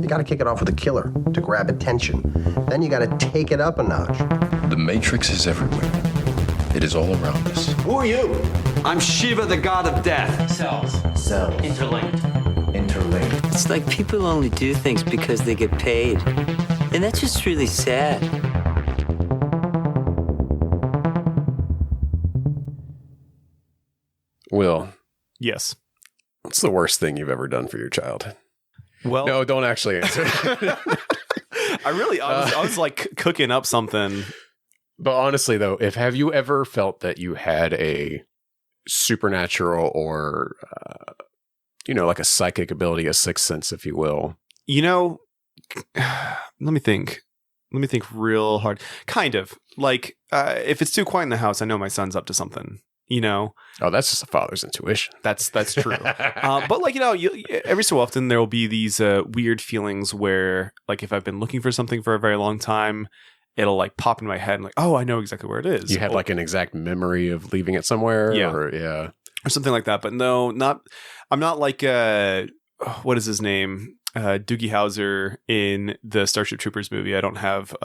got to kick it off with a killer to grab attention. Then you got to take it up a notch. The Matrix is everywhere. It is all around us. Who are you? I'm Shiva, the god of death. Cells. Interlinked. It's like people only do things because they get paid. And that's just really sad. Will. Yes. What's the worst thing you've ever done for your child? Well, no, don't actually answer. I was like cooking up something. But honestly, though, have you ever felt that you had a supernatural or, like a psychic ability, a sixth sense, if you will? Let me think real hard. Kind of. Like, if it's too quiet in the house, I know my son's up to something. Oh, that's just a father's intuition. That's true. But like, every so often there will be these weird feelings where, like, if I've been looking for something for a very long time, it'll like pop in my head and like, oh, I know exactly where it is. You had like an exact memory of leaving it somewhere? Yeah. Or something like that. But no, I'm not like, what is his name? Doogie Howser in the Starship Troopers movie. I don't have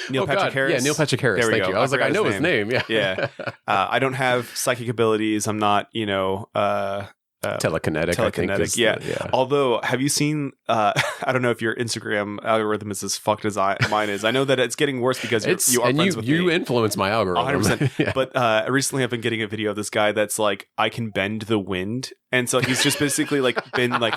Neil Patrick Harris. Yeah, Neil Patrick Harris. There we Thank go. you. I was like, I know his name. Yeah. Yeah. I don't have psychic abilities. I'm not, telekinetic. I think yeah. Although, have you seen? I don't know if your Instagram algorithm is as fucked as mine is. I know that it's getting worse because you are friends with me. You influence my algorithm. 100%. Yeah. But recently, I've been getting a video of this guy that's like, I can bend the wind, and so he's just basically like been like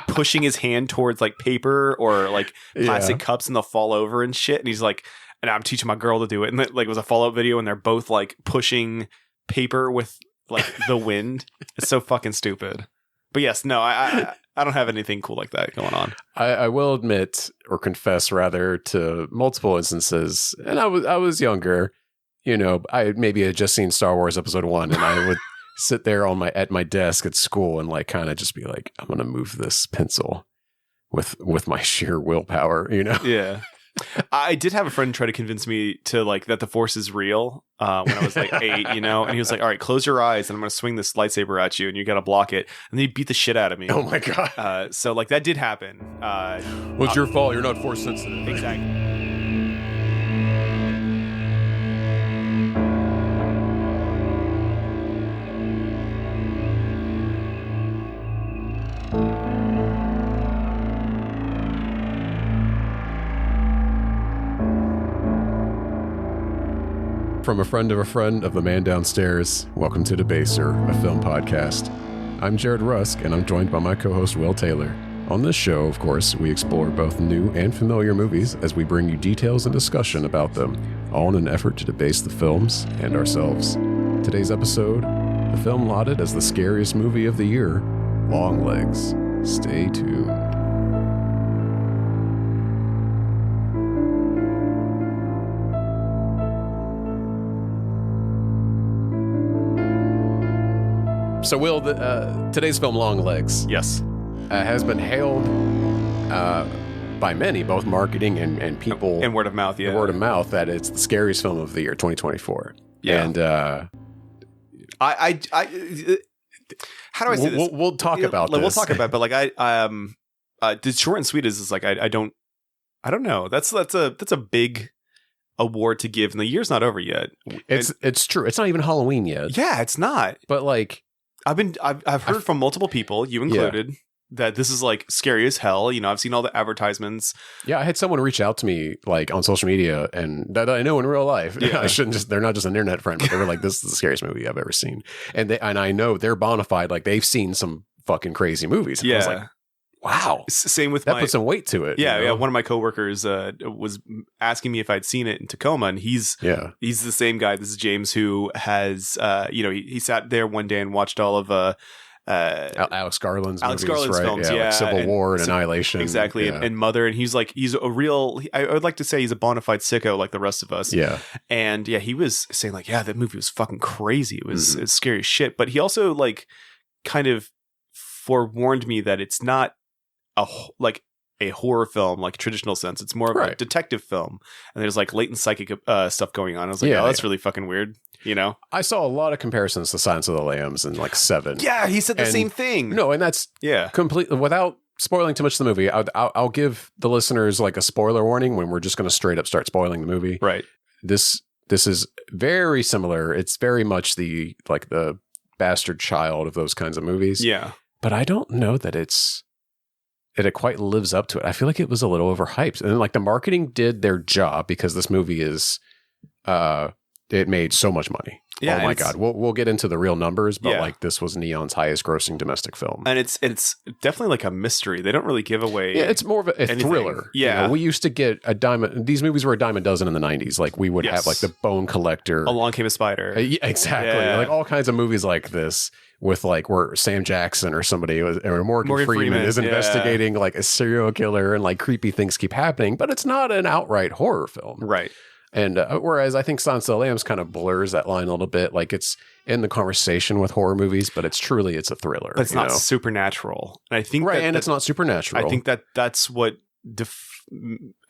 pushing his hand towards like paper or like plastic cups, and they'll fall over and shit. And he's like, and I'm teaching my girl to do it, and it was a follow up video, and they're both like pushing paper with like the wind. It's so fucking stupid. But yes, no, I don't have anything cool like that going on. I will admit, or confess rather, to multiple instances, and I was younger. I maybe had just seen Star Wars Episode 1, and I would sit there at my desk at school and like kind of just be like, I'm gonna move this pencil with my sheer willpower. Yeah. I did have a friend try to convince me to like that the Force is real when I was like 8, and he was like, all right, close your eyes and I'm going to swing this lightsaber at you and you got to block it. And then he beat the shit out of me. Oh my God. So like that did happen. Well, it's your fault. You're not Force sensitive. Exactly. From a friend of the man downstairs, welcome to Debaser, a film podcast. I'm Jared Rusk, and I'm joined by my co-host Will Taylor. On this show, of course, we explore both new and familiar movies as we bring you details and discussion about them, all in an effort to debase the films and ourselves. Today's episode, the film lauded as the scariest movie of the year, Longlegs. Stay tuned. So, Will, today's film, Longlegs, yes, has been hailed by many, both marketing and people, and word of mouth. Yeah, word of mouth that it's the scariest film of the year, 2024. Yeah, and I how do I say this? We'll talk about this. We'll talk about it, but like the short and sweet is like I don't know. That's a big award to give, and the year's not over yet. It's true. It's not even Halloween yet. Yeah, it's not. But like. I've heard from multiple people, you included, that this is like scary as hell. I've seen all the advertisements. Yeah, I had someone reach out to me like on social media, and that I know in real life. Yeah. They're not just an internet friend, but they were like, this is the scariest movie I've ever seen. And I know they're bona fide, like they've seen some fucking crazy movies. And I was like, wow. Same with that put some weight to it. Yeah, one of my coworkers was asking me if I'd seen it in Tacoma, and he's the same guy. This is James, who has he sat there one day and watched all of Alex Garland's movies, films, like Civil War and Annihilation, exactly, and Mother, and he's a real. I would like to say he's a bona fide sicko like the rest of us. Yeah, and he was saying like, that movie was fucking crazy. It was scary as shit, but he also like kind of forewarned me that it's not a horror film like traditional sense. It's more of a detective film, and there's like latent psychic stuff going on. I was like, that's really fucking weird. I saw a lot of comparisons to Silence of the Lambs and like Seven. Yeah, he said the same thing. No, and that's completely without spoiling too much of the movie, I'll give the listeners like a spoiler warning when we're just going to straight up start spoiling the movie. Right. This is very similar. It's very much the bastard child of those kinds of movies. Yeah. But I don't know that it quite lives up to it. I feel like it was a little overhyped. And like the marketing did their job because this movie is it made so much money. Yeah, oh my God. We'll get into the real numbers, but like this was Neon's highest grossing domestic film. And it's definitely like a mystery. They don't really give away. Yeah, it's more of a thriller. Yeah. You know, we used to get these movies were a dime a dozen in the 90s. Like we would have like The Bone Collector. Along Came a Spider. Yeah, exactly. Yeah. Like all kinds of movies like this with like where Sam Jackson or somebody or Morgan Freeman is investigating like a serial killer and like creepy things keep happening, but it's not an outright horror film. Right. And whereas I think Silence of the Lambs kind of blurs that line a little bit, like it's in the conversation with horror movies, but it's a thriller. But it's not supernatural. And I think it's not supernatural. I think that's what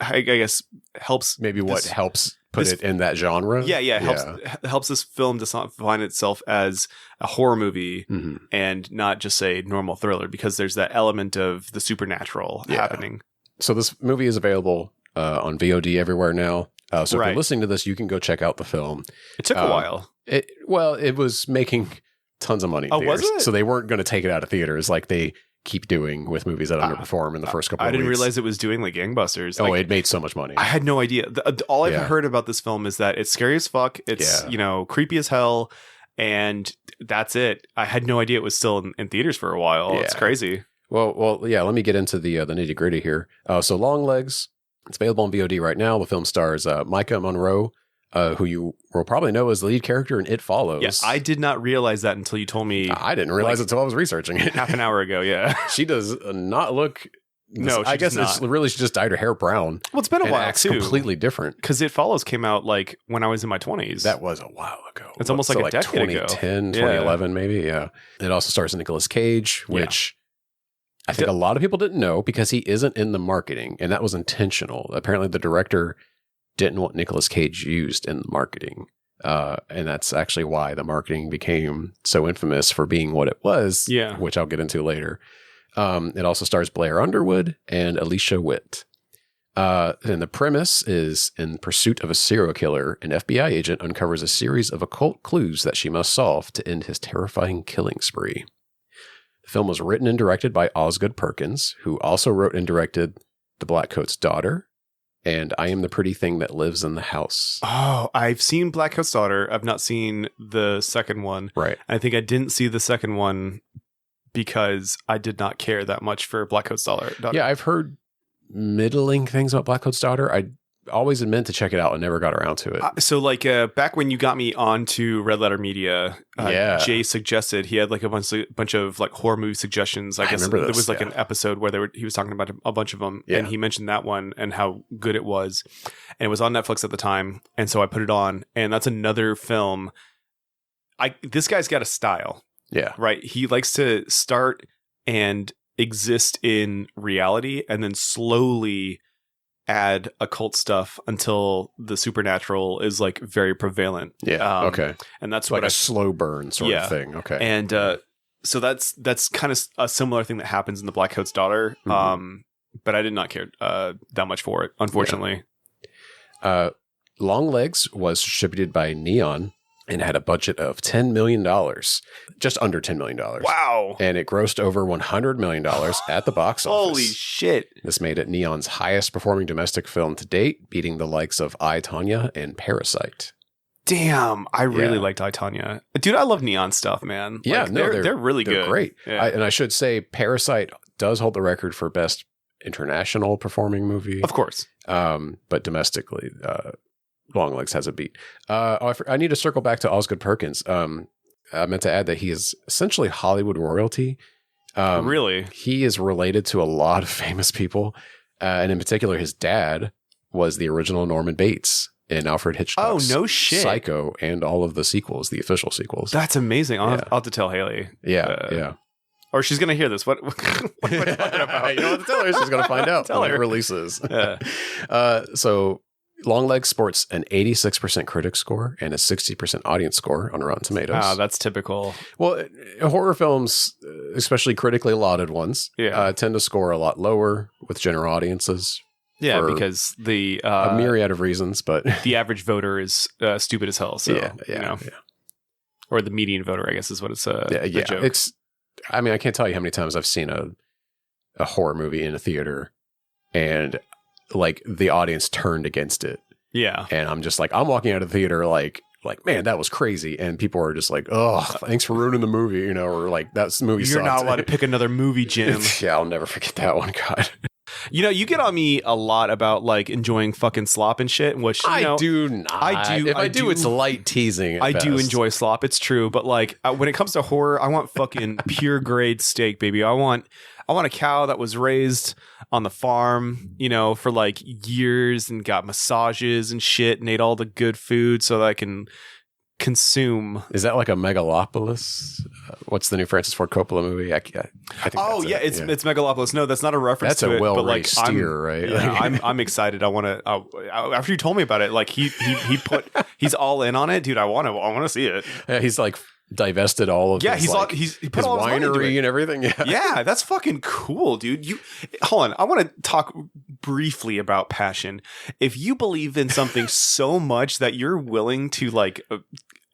I guess helps. Maybe what helps put it in that genre. Yeah. Helps this film define itself as a horror movie and not just a normal thriller, because there's that element of the supernatural happening. So this movie is available on VOD everywhere now. So if you're listening to this, you can go check out the film. It took a while. It was making tons of money. Oh, was it? So they weren't going to take it out of theaters like they keep doing with movies that underperform in the first couple of weeks. I didn't realize it was doing like gangbusters. Oh, it made so much money. I had no idea. All I've heard about this film is that it's scary as fuck. It's, creepy as hell. And that's it. I had no idea it was still in theaters for a while. Yeah. It's crazy. Well, yeah, let me get into the nitty gritty here. So Longlegs, it's available on VOD right now. The film stars Micah Monroe, who you will probably know as the lead character in It Follows. Yes, I did not realize that until you told me. I didn't realize it until I was researching it. Half an hour ago, yeah. She does not look... No, I guess it's really she just dyed her hair brown. Well, it's been a while, acts too. Completely different. Because It Follows came out like when I was in my 20s. That was a while ago. It's almost like a decade 2010, 2011 maybe, yeah. It also stars Nicolas Cage, which... I think a lot of people didn't know because he isn't in the marketing, and that was intentional. Apparently, the director didn't want Nicolas Cage used in the marketing, and that's actually why the marketing became so infamous for being what it was, which I'll get into later. It also stars Blair Underwood and Alicia Witt. And the premise is, in pursuit of a serial killer, an FBI agent uncovers a series of occult clues that she must solve to end his terrifying killing spree. The film was written and directed by Osgood Perkins, who also wrote and directed The Blackcoat's Daughter and I Am the Pretty Thing That Lives in the House. Oh, I've seen Blackcoat's Daughter. I've not seen the second one. Right. I think I didn't see the second one because I did not care that much for Blackcoat's Daughter. Yeah, I've heard middling things about Blackcoat's Daughter. I always meant to check it out and never got around to it. So like back when you got me onto Red Letter Media, Jay suggested, he had like a bunch of like horror movie suggestions. I guess there was like an episode where he was talking about a bunch of them, and he mentioned that one and how good it was, and it was on Netflix at the time, and so I put it on, and that's another film. This guy's got a style. Yeah. Right. He likes to start and exist in reality and then slowly add occult stuff until the supernatural is like very prevalent. Yeah. Okay. And that's like a slow burn sort of thing. Okay. And so that's kind of a similar thing that happens in The Blackcoat's Daughter. Mm-hmm. But I did not care that much for it, unfortunately. Yeah. Longlegs was distributed by Neon and had a budget of $10 million, just under $10 million. Wow. And it grossed over $100 million at the box office. Holy shit. This made it Neon's highest performing domestic film to date, beating the likes of I, Tonya and Parasite. Damn. I really liked I, Tonya. Dude, I love Neon stuff, man. Yeah, like, they're really good. They're great. Yeah. And I should say Parasite does hold the record for best international performing movie. Of course. But domestically, Longlegs has a beat. I need to circle back to Osgood Perkins. I meant to add that he is essentially Hollywood royalty. Really? He is related to a lot of famous people. And in particular, his dad was the original Norman Bates in Alfred Hitchcock's no shit. Psycho and all of the sequels, the official sequels. That's amazing. I'll have to tell Haley. Yeah. Or she's going to hear this. What am I talking about? You don't have to tell her. She's going to find out Tell when her. it releases. Yeah. So Longlegs sports an 86% critic score and a 60% audience score on Rotten Tomatoes. Oh, that's typical. Well, horror films, especially critically lauded ones, tend to score a lot lower with general audiences. Yeah, because the a myriad of reasons, but the average voter is stupid as hell. So yeah. Or the median voter, I guess, is what it's the joke. It's. I mean, I can't tell you how many times I've seen a horror movie in a theater, and like the audience turned against it. Yeah, and I'm just like, I'm walking out of the theater like, man, that was crazy, and people are just like, oh, thanks for ruining the movie, or like that movie. You're not allowed to pick another movie, Jim. Yeah, I'll never forget that one. God. You get on me a lot about like enjoying fucking slop and shit, which I do not. If I do, it's light teasing. I do enjoy slop. It's true, but like when it comes to horror, I want fucking pure grade steak, baby. I want a cow that was raised on the farm, for like years and got massages and shit and ate all the good food so that I can consume. Is that like a Megalopolis? What's the new Francis Ford Coppola movie? I think. It's Megalopolis. No, that's not a reference. That's a well-raised steer, right? Yeah, I'm excited. I want to. After you told me about it, like he's all in on it, dude. I want to see it. Yeah, he's like divested all of. Yeah, his, he put his all winery and everything. Yeah, that's fucking cool, dude. Hold on. I want to talk briefly about passion. If you believe in something so much that you're willing to like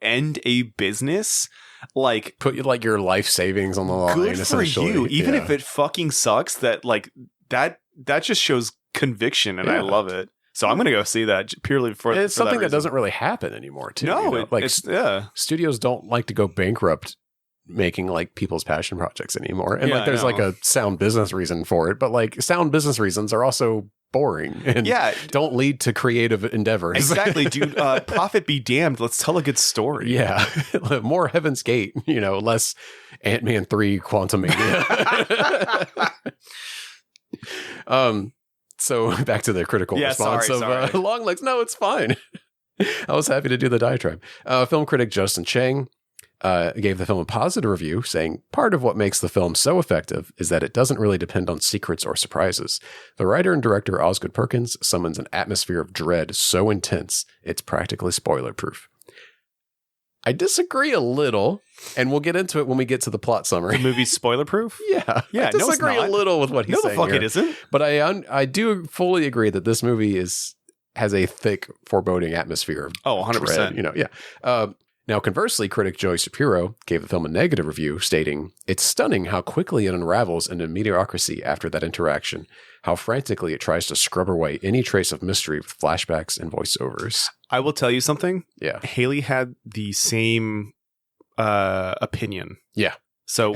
end a business, like put like your life savings on the line. Good for you, even if it fucking sucks. That like that just shows conviction, and I love it. So I'm gonna go see that purely for. It's something that doesn't really happen anymore, too. No, studios don't like to go bankrupt making like people's passion projects anymore, and like there's like a sound business reason for it, but like sound business reasons are also boring and don't lead to creative endeavors. Exactly, dude. Profit be damned. Let's tell a good story. Yeah, more Heaven's Gate. Less Ant-Man 3 Quantumania. So back to the critical response of Longlegs. No, it's fine. I was happy to do the diatribe. Film critic Justin Chang gave the film a positive review, saying, part of what makes the film so effective is that it doesn't really depend on secrets or surprises. The writer and director Osgood Perkins summons an atmosphere of dread so intense, it's practically spoiler-proof. I disagree a little, and we'll get into it when we get to the plot summary. The movie's spoiler-proof? Yeah. I disagree a little with what he's saying. No, the fuck it isn't. But I do fully agree that this movie has a thick, foreboding atmosphere. Oh, 100%. Dread, Now, conversely, critic Joey Shapiro gave the film a negative review, stating, it's stunning how quickly it unravels into mediocrity after that interaction, how frantically it tries to scrub away any trace of mystery with flashbacks and voiceovers. I will tell you something. Yeah. Haley had the same opinion. Yeah. So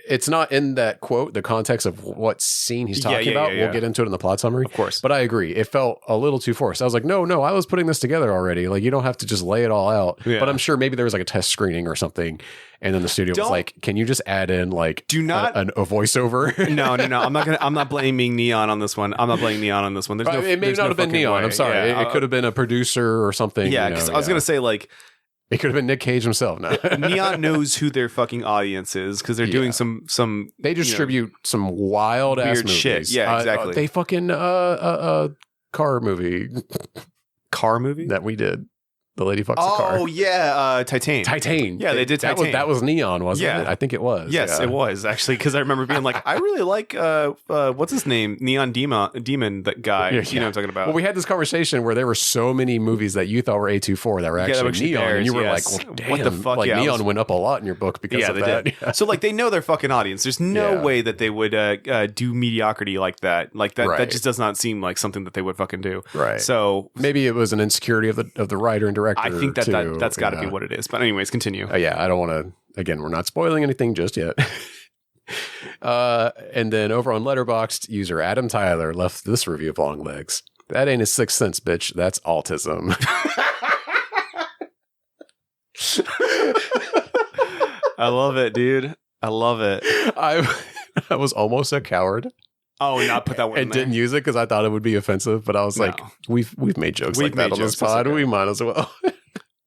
it's not in that quote, the context of what scene he's talking about. We'll get into it in the plot summary. Of course. But I agree. It felt a little too forced. I was like, no, I was putting this together already. Like, you don't have to just lay it all out. Yeah. But I'm sure maybe there was like a test screening or something. And then the studio was like, can you just add in like a voiceover? No. I'm not blaming Neon on this one. There's no. It may not have been Neon. Way. I'm sorry. It could have been a producer or something. Yeah. Because I was going to say like, it could have been Nick Cage himself. No. Neon knows who their fucking audience is because they're doing some. They distribute some wild ass movies. Shit. Yeah, exactly. They fucking car movie that we did. The lady fucks the car. Oh yeah, Titan. Yeah, they did Titan. That was Neon, wasn't it? I think it was. Yes, it was actually because I remember being like, I really like what's his name, Neon Demon, that guy. You know what I'm talking about. Well, we had this conversation where there were so many movies that you thought were A24 that were actually Neon, and you were like, well, damn, what the fuck? Like Neon went up a lot in your book because of that. Did. So like they know their fucking audience. There's no way that they would do mediocrity like that. Like that. Right. That just does not seem like something that they would fucking do. Right. So maybe it was an insecurity of the writer and director. I think that's got to be what it is. But anyways, continue. Yeah, I don't want to. Again, we're not spoiling anything just yet. And then over on Letterboxd, user Adam Tyler left this review of Longlegs. That ain't a sixth sense, bitch. That's autism. I love it, dude. I love it. I was almost a coward. Oh, not put that one in there. Didn't use it because I thought it would be offensive, but I was like, we've made jokes like that on this pod. We might as well.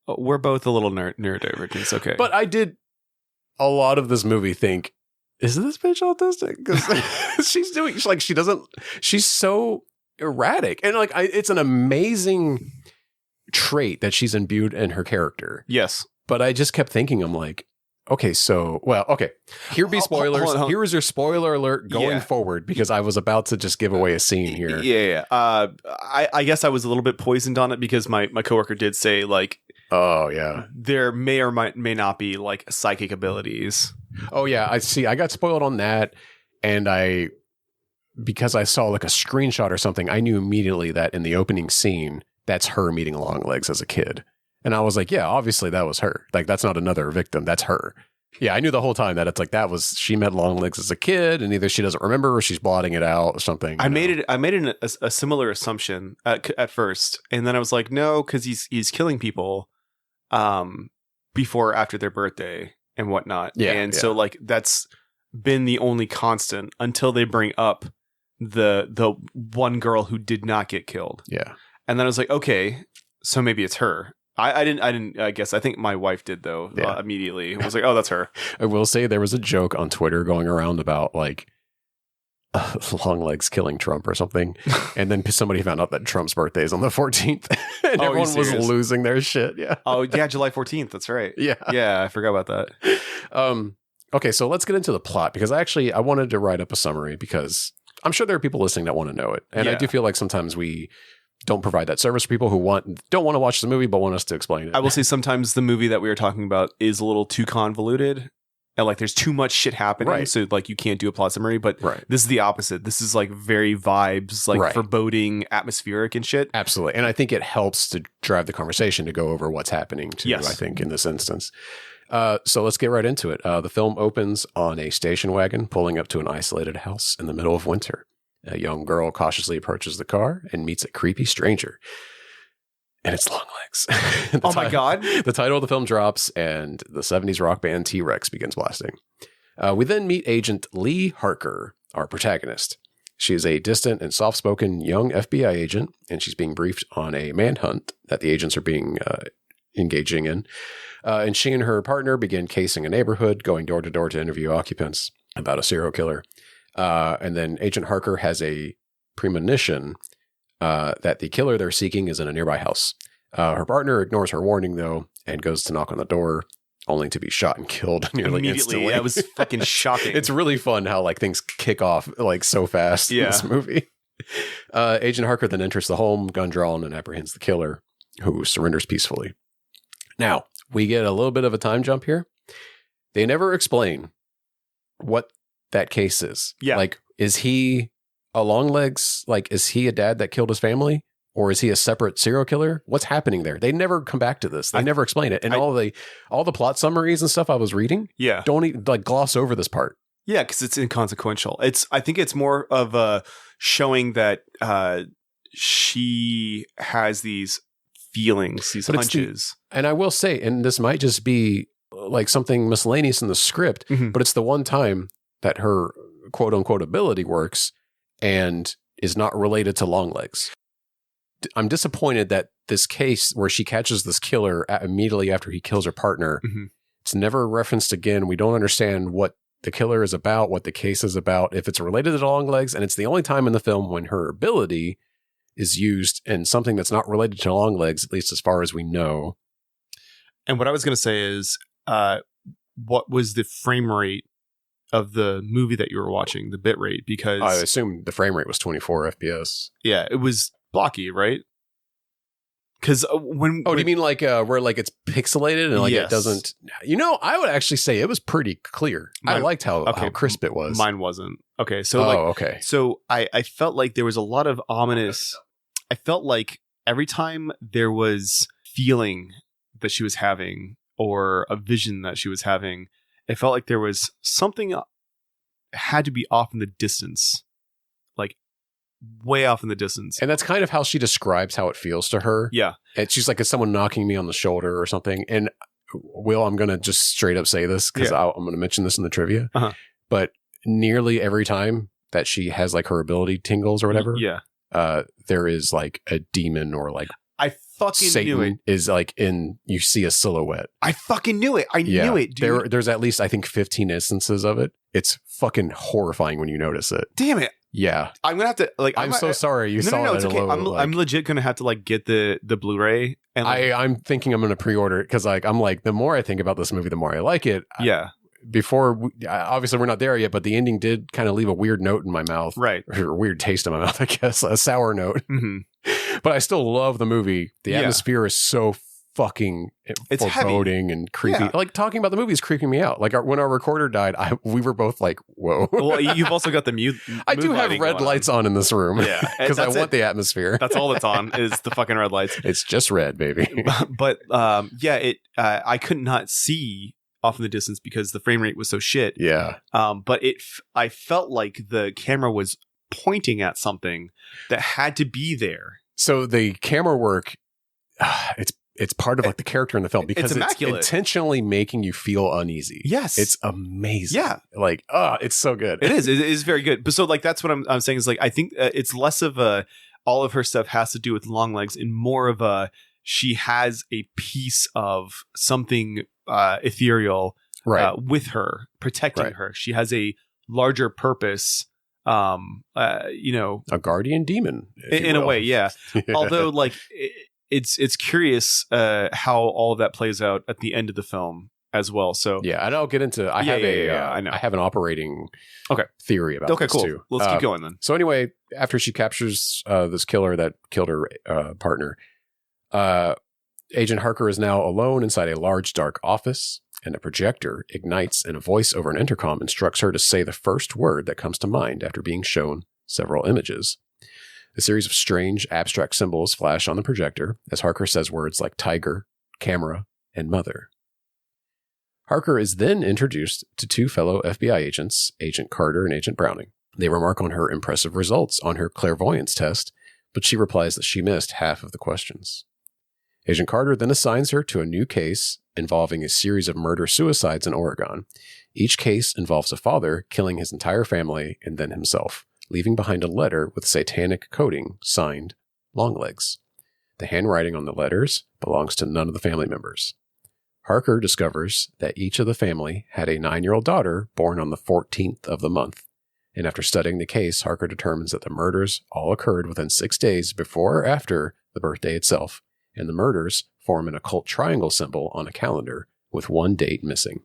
We're both a little neurodivergent. It's okay. But I did a lot of this movie think, is this bitch autistic? Because she's so erratic. And like, it's an amazing trait that she's imbued in her character. Yes. But I just kept thinking, I'm like, okay, so, well, okay. Here be spoilers. Hold on. Here is your spoiler alert going forward, because I was about to just give away a scene here. Yeah. I guess I was a little bit poisoned on it because my coworker did say, like, oh, yeah. there may or may not be, like, psychic abilities. Oh, yeah. I see. I got spoiled on that. And because I saw like a screenshot or something, I knew immediately that in the opening scene, that's her meeting Longlegs as a kid. And I was like, yeah, obviously that was her. Like, that's not another victim. That's her. Yeah, I knew the whole time that it's like she met Longlegs as a kid, and either she doesn't remember or she's blotting it out or something. I made a similar assumption at first, and then I was like, no, because he's killing people before or after their birthday and whatnot. Yeah, and so like that's been the only constant until they bring up the one girl who did not get killed. Yeah, and then I was like, okay, so maybe it's her. I didn't guess. I think my wife did, though, immediately. I was like, oh, that's her. I will say there was a joke on Twitter going around about, like, Longlegs killing Trump or something. And then somebody found out that Trump's birthday is on the 14th. And everyone was losing their shit. Yeah. Oh, yeah, July 14th. That's right. Yeah. Yeah, I forgot about that. Okay, so let's get into the plot, because I wanted to write up a summary, because I'm sure there are people listening that want to know it. And I do feel like sometimes we don't provide that service for people who don't want to watch the movie but want us to explain it. I will say sometimes the movie that we were talking about is a little too convoluted, and like there's too much shit happening, so like you can't do a plot summary. But this is the opposite. This is like very vibes, like foreboding, atmospheric and shit. Absolutely. And I think it helps to drive the conversation to go over what's happening too, I think, in this instance. So let's get right into it. The film opens on a station wagon pulling up to an isolated house in the middle of winter. A young girl cautiously approaches the car and meets a creepy stranger. And it's Longlegs. Oh my God. The title of the film drops and the 70s rock band T-Rex begins blasting. We then meet Agent Lee Harker, our protagonist. She is a distant and soft-spoken young FBI agent, and she's being briefed on a manhunt that the agents are engaging in. And she and her partner begin casing a neighborhood, going door to door to interview occupants about a serial killer. And then Agent Harker has a premonition that the killer they're seeking is in a nearby house. Her partner ignores her warning, though, and goes to knock on the door, only to be shot and killed nearly instantly. That was fucking shocking. It's really fun how like things kick off like so fast in this movie. Agent Harker then enters the home, gun drawn, and apprehends the killer, who surrenders peacefully. Now, we get a little bit of a time jump here. They never explain what that case is. Yeah. Like, is he a Longlegs? Like, is he a dad that killed his family? Or is he a separate serial killer? What's happening there? They never come back to this. They never explain it. And all the plot summaries and stuff I was reading, don't even like gloss over this part. Yeah, because it's inconsequential. I think it's more of showing that she has these feelings, these hunches. And I will say, and this might just be like something miscellaneous in the script, but it's the one time that her quote unquote ability works and is not related to Longlegs. I'm disappointed that this case where she catches this killer immediately after he kills her partner, it's never referenced again. We don't understand what the killer is about, what the case is about, if it's related to Longlegs. And it's the only time in the film when her ability is used in something that's not related to Longlegs, at least as far as we know. And what I was going to say is, what was the frame rate of the movie that you were watching, the bit rate? Because I assume the frame rate was 24 FPS. Yeah, it was blocky, right? Because do you mean like where like it's pixelated and like it doesn't? I would actually say it was pretty clear. I liked how crisp it was. Mine wasn't. Okay, so so I felt like there was a lot of ominous. I felt like every time there was feeling that she was having or a vision that she was having, it felt like there was something had to be off in the distance, like way off in the distance. And that's kind of how she describes how it feels to her. Yeah. And she's like, is someone knocking me on the shoulder or something? And Will, I'm going to just straight up say this because I'm going to mention this in the trivia. But nearly every time that she has like her ability tingles or whatever, there is like a demon or like I fucking Satan knew it. Is like you see a silhouette. I fucking knew it. I knew it, dude. There's at least, I think, 15 instances of it. It's fucking horrifying when you notice it. Damn it. Yeah. I'm gonna have to like. I'm so sorry you saw no, it. it's at a okay. low, I'm legit gonna have to like get the Blu-ray and like, I'm thinking I'm going to pre-order it because like I'm like the more I think about this movie, the more I like it. yeah. Obviously we're not there yet, but the ending did kind of leave a weird note in my mouth, Right. or a weird taste in my mouth, I guess, a sour note. Mm-hmm. But I still love the movie. The atmosphere is so fucking It's foreboding and creepy. Yeah. Like talking about the movie is creeping me out. Like when our recorder died, we were both like, "Whoa!" Well, you've also got the mute. I do have red lights on in this room, Yeah, because I that's want the atmosphere. That's all that's on is the fucking red lights. It's just red, baby. But I could not see off in the distance because the frame rate was so shit. Yeah. But I felt like the camera was pointing at something that had to be there. So the camera work, it's part of like the character in the film because it's immaculate. intentionally making you feel uneasy. Yes. It's amazing. Yeah. Like, it's so good. It is very good. But so like that's what I'm saying is like I think it's less of all of her stuff has to do with Longlegs and more of she has a piece of something ethereal Right. with her, protecting her. She has a larger purpose. A guardian demon in a way, yeah. Although like it's curious how all of that plays out at the end of the film as well. So yeah, and I'll get into. I know. I have an operating theory about this cool. too. Let's keep going then. So anyway, after she captures this killer that killed her partner, Agent Harker is now alone inside a large dark office, and a projector ignites, and a voice over an intercom instructs her to say the first word that comes to mind after being shown several images. A series of strange, abstract symbols flash on the projector as Harker says words like tiger, camera, and mother. Harker is then introduced to two fellow FBI agents, Agent Carter and Agent Browning. They remark on her impressive results on her clairvoyance test, but she replies that she missed half of the questions. Agent Carter then assigns her to a new case involving a series of murder-suicides in Oregon. Each case involves a father killing his entire family and then himself, leaving behind a letter with satanic coding signed Longlegs. The handwriting on the letters belongs to none of the family members. Harker discovers that each of the family had a 9-year-old daughter born on the 14th of the month, and after studying the case, Harker determines that the murders all occurred within 6 days before or after the birthday itself, and the murders form an occult triangle symbol on a calendar with one date missing.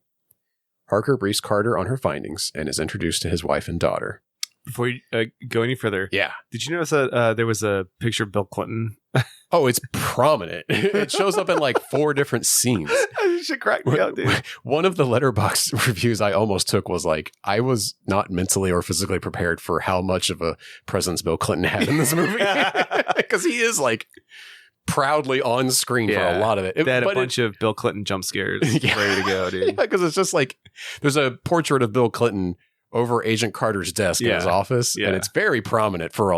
Harker briefs Carter on her findings and is introduced to his wife and daughter. Before you go any further, did you notice that there was a picture of Bill Clinton? Oh, it's prominent. It shows up in like 4 different scenes. You should crack me up, dude. One of the Letterboxd reviews I almost took was like, I was not mentally or physically prepared for how much of a presence Bill Clinton had in this movie. Because he is like proudly on screen for a lot of it. They had a bunch of Bill Clinton jump scares ready to go, dude. Because it's just like, there's a portrait of Bill Clinton over Agent Carter's desk in his office, and it's very prominent for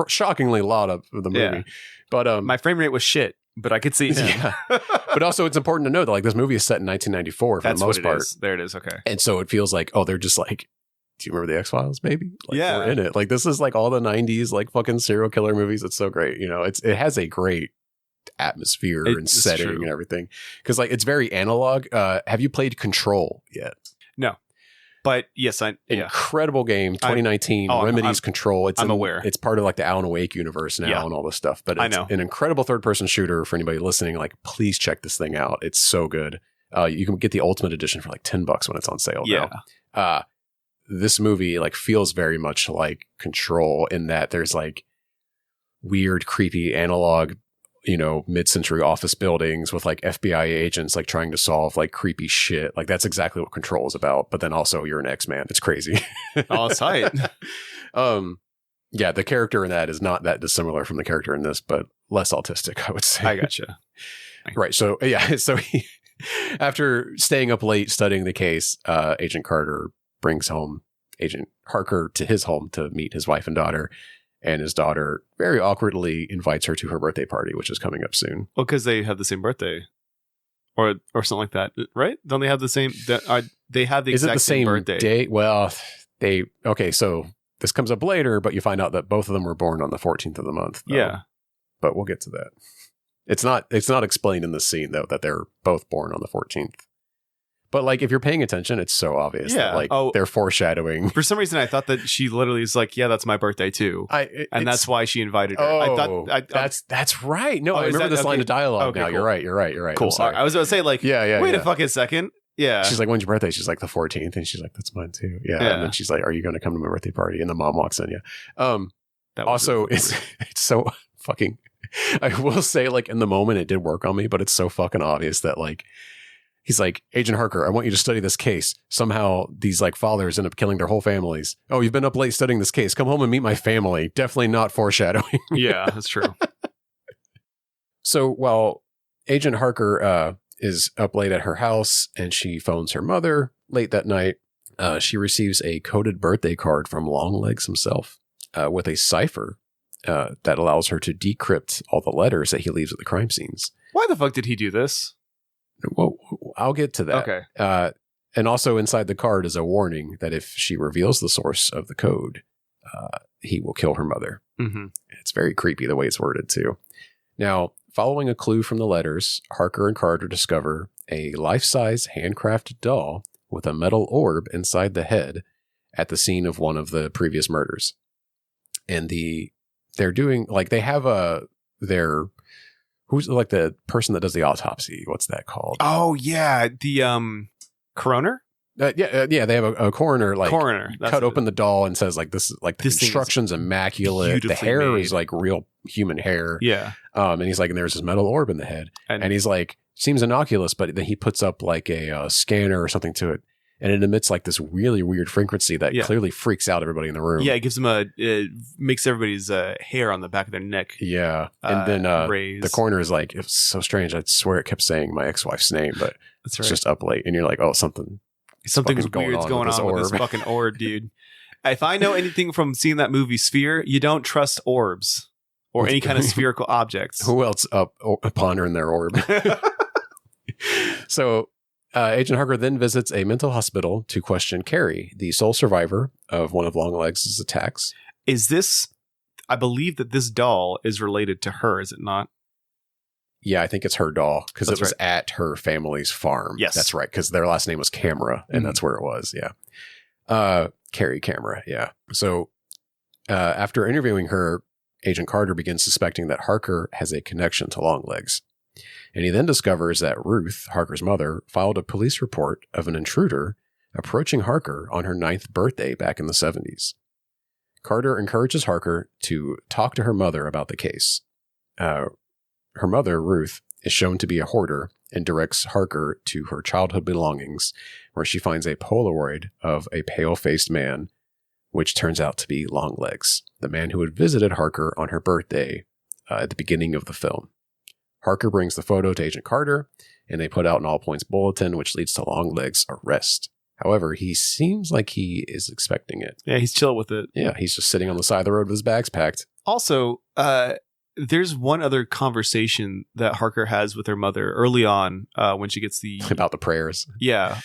shockingly lot of the movie. Yeah. But my frame rate was shit, but I could see him. Yeah. But also, it's important to know that like this movie is set in 1994 for the most part. There it is. Okay. And so it feels like, they're just like, do you remember the X-Files, baby? Like, yeah, we're in it. Like this is like all the 90s like fucking serial killer movies. It's so great. You know, it has a great atmosphere and setting and everything. Because like it's very analog. Have you played Control yet? No. But yes, incredible game, 2019, Remedy's Control. I'm aware. It's part of like the Alan Wake universe now and all this stuff. But it's an incredible third-person shooter for anybody listening. Like, please check this thing out. It's so good. You can get the Ultimate Edition for like $10 when it's on sale now. This movie like feels very much like Control in that there's like weird, creepy analog, mid-century office buildings with like FBI agents like trying to solve like creepy shit. Like that's exactly what Control is about. But then also you're an X-Man. It's crazy. Oh, it's tight. Yeah, the character in that is not that dissimilar from the character in this, but less autistic, I would say. I gotcha. Right. So so he, after staying up late studying the case, Agent Carter brings home Agent Harker to his home to meet his wife and daughter. And his daughter very awkwardly invites her to her birthday party, which is coming up soon. Well, because they have the same birthday, or something like that, right? Don't they have the same? They have the exact same birthday. Day? Well, so this comes up later, but you find out that both of them were born on the 14th of the month. Though. Yeah, but we'll get to that. It's not explained in this scene though that they're both born on the 14th. But like, if you're paying attention, it's so obvious that like they're foreshadowing. For some reason, I thought that she literally was like, "Yeah, that's my birthday too," and that's why she invited her. Oh, that's right. No, I remember this line of dialogue now. Cool. You're right. Cool. I was going to say like, wait a fucking second. Yeah. She's like, "When's your birthday?" She's like, "The 14th," and she's like, "That's mine too." Yeah. And then she's like, "Are you going to come to my birthday party?" And the mom walks in. Yeah. Also, it's so fucking. I will say, like, in the moment, it did work on me, but it's so fucking obvious that like. He's like, "Agent Harker, I want you to study this case. Somehow these like fathers end up killing their whole families. Oh, you've been up late studying this case. Come home and meet my family." Definitely not foreshadowing. Yeah, that's true. So while Agent Harker is up late at her house and she phones her mother late that night, she receives a coded birthday card from Longlegs himself with a cipher that allows her to decrypt all the letters that he leaves at the crime scenes. Why the fuck did he do this? Well, I'll get to that. Okay. And also inside the card is a warning that if she reveals the source of the code, he will kill her mother. Mm-hmm. It's very creepy the way it's worded too. Now, following a clue from the letters, Harker and Carter discover a life-size handcrafted doll with a metal orb inside the head at the scene of one of the previous murders. And they're doing like they have their who's like the person that does the autopsy? What's that called? Oh yeah, the coroner. Yeah. They have a coroner cut open the doll and says like this is like the construction's immaculate. The hair is like real human hair. Yeah. And he's like, and there's this metal orb in the head, and he's like, seems innocuous, but then he puts up like a scanner or something to it, and it emits like this really weird frequency that clearly freaks out everybody in the room. Yeah, it gives them it makes everybody's hair on the back of their neck. Yeah, and then the coroner is like, it's so strange. I swear it kept saying my ex-wife's name, but it's just up late, and you're like, oh, something's weird's going on with this fucking orb, dude. If I know anything from seeing that movie Sphere, you don't trust orbs or any kind of spherical objects. Who else pondering their orb? So Agent Harker then visits a mental hospital to question Carrie, the sole survivor of one of Longlegs' attacks. I believe that this doll is related to her, is it not? Yeah, I think it's her doll because it was at her family's farm. Yes. That's right, because their last name was Camera, and that's where it was, yeah. Carrie Camera, yeah. So after interviewing her, Agent Carter begins suspecting that Harker has a connection to Longlegs. And he then discovers that Ruth, Harker's mother, filed a police report of an intruder approaching Harker on her 9th birthday back in the 70s. Carter encourages Harker to talk to her mother about the case. Her mother, Ruth, is shown to be a hoarder and directs Harker to her childhood belongings, where she finds a Polaroid of a pale-faced man, which turns out to be Longlegs, the man who had visited Harker on her birthday at the beginning of the film. Harker brings the photo to Agent Carter, and they put out an all-points bulletin, which leads to Longlegs' arrest. However, he seems like he is expecting it. Yeah, he's chill with it. Yeah, he's just sitting on the side of the road with his bags packed. Also, there's one other conversation that Harker has with her mother early on when she gets about the prayers. Yeah.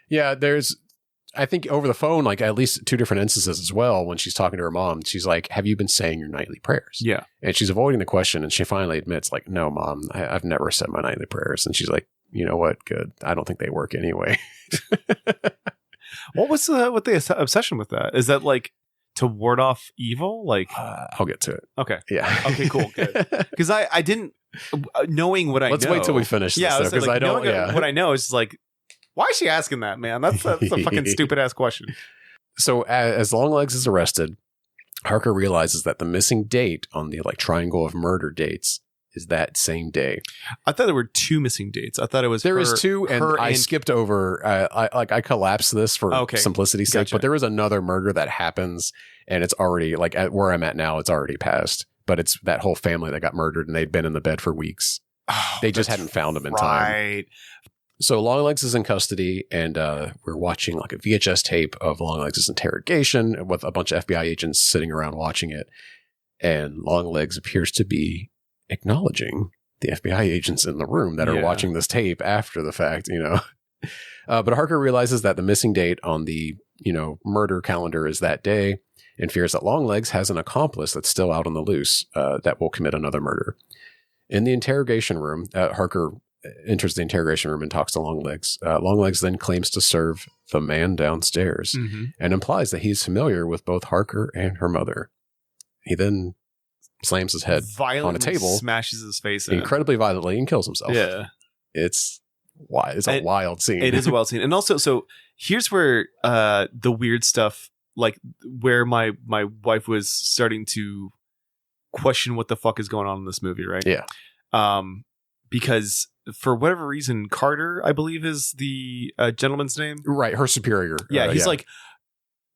Yeah, there's, I think over the phone, like at least 2 different instances as well, when she's talking to her mom, she's like, have you been saying your nightly prayers? Yeah. And she's avoiding the question, and she finally admits, like, no, Mom, I've never said my nightly prayers. And she's like, you know what? Good. I don't think they work anyway. What was the obsession with that? Is that like to ward off evil? Like, I'll get to it. Okay. Yeah. Okay, cool. Good. Because I didn't, knowing what I know. Let's wait till we finish this, though, because I don't, what I know is like, why is she asking that, man? That's a fucking stupid ass question. So as Longlegs is arrested, Harker realizes that the missing date on the like triangle of murder dates is that same day. I thought there were 2 missing dates. I thought it was there is 2, and I skipped over. I collapsed this for simplicity's sake, but there is another murder that happens, and it's already like at where I'm at now. It's already passed, but it's that whole family that got murdered, and they'd been in the bed for weeks. Oh, they just hadn't found him in time. Right. So Longlegs is in custody, and we're watching like a VHS tape of Longlegs' interrogation with a bunch of FBI agents sitting around watching it. And Longlegs appears to be acknowledging the FBI agents in the room that are watching this tape after the fact, you know. But Harker realizes that the missing date on the, murder calendar is that day, and fears that Longlegs has an accomplice that's still out on the loose that will commit another murder. In the interrogation room, Harker enters the interrogation room and talks to Longlegs. Longlegs then claims to serve the man downstairs and implies that he's familiar with both Harker and her mother. He then slams his head on a table, smashes his face in incredibly violently, and kills himself. Yeah. It's a wild scene. It is a wild scene. And also, so here's where the weird stuff, like where my wife was starting to question what the fuck is going on in this movie, right? Yeah. Because for whatever reason, Carter, I believe, is the gentleman's name. Right, her superior. Yeah, he's like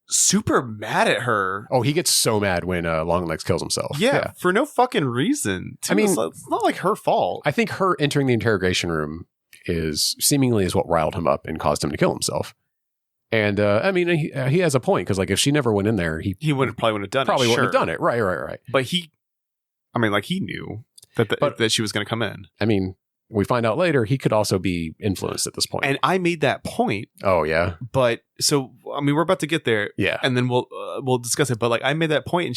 super mad at her. Oh, he gets so mad when Longlegs kills himself. Yeah, for no fucking reason. I mean, it's not like her fault. I think her entering the interrogation room is what riled him up and caused him to kill himself. And I mean, he has a point, because like if she never went in there, he probably wouldn't have done it. Probably wouldn't have done it. Right. But he knew that she was going to come in. I mean, we find out later he could also be influenced at this point. And I made that point. Oh yeah. But so I mean, we're about to get there. Yeah. And then we'll discuss it. But like, I made that point, and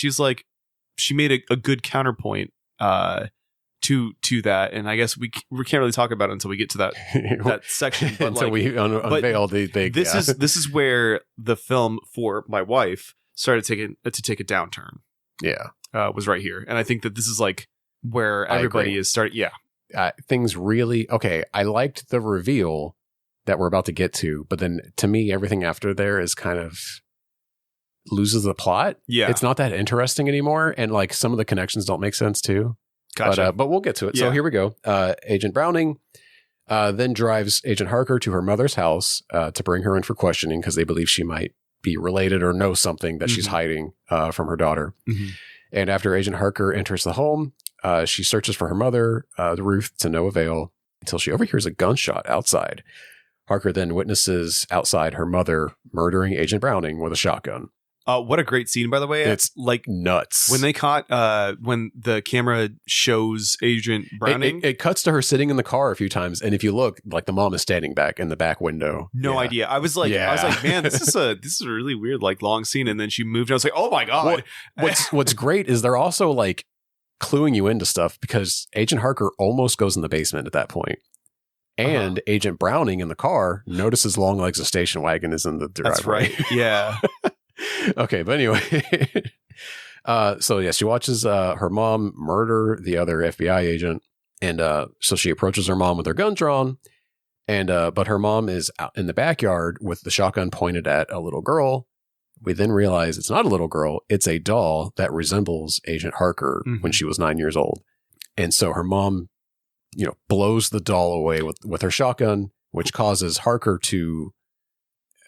she made a good counterpoint to that. And I guess we can't really talk about it until we get to that section. But until we unveil the thing. This is where the film for my wife started to take a downturn. Yeah. Was right here. And I think that this is like where everybody is starting. Yeah. Things really, okay, I liked the reveal that we're about to get to, but then to me, everything after there is kind of loses the plot. Yeah. It's not that interesting anymore. And like some of the connections don't make sense too. Gotcha. But we'll get to it. Yeah. So here we go. Agent Browning then drives Agent Harker to her mother's house to bring her in for questioning, because they believe she might be related or know something that she's hiding from her daughter. And after Agent Harker enters the home, she searches for her mother, Ruth, to no avail, until she overhears a gunshot outside. Harker then witnesses outside her mother murdering Agent Browning with a shotgun. What a great scene, by the way. It's like nuts. When they caught, when the camera shows Agent Browning. It cuts to her sitting in the car a few times. And if you look, like the mom is standing back in the back window. No idea. I was like, man, this is a really weird, like long scene. And then she moved. And I was like, oh my God. What's great is they're also like cluing you into stuff, because Agent Harker almost goes in the basement at that point. And Agent Browning in the car notices Longlegs' station wagon is in the driveway. That's right. Yeah. Okay, but anyway. So yeah, she watches her mom murder the other FBI agent. And so she approaches her mom with her gun drawn. And but her mom is out in the backyard with the shotgun pointed at a little girl. We then realize it's not a little girl. It's a doll that resembles Agent Harker when she was 9 years old. And so her mom, blows the doll away with her shotgun, which causes Harker to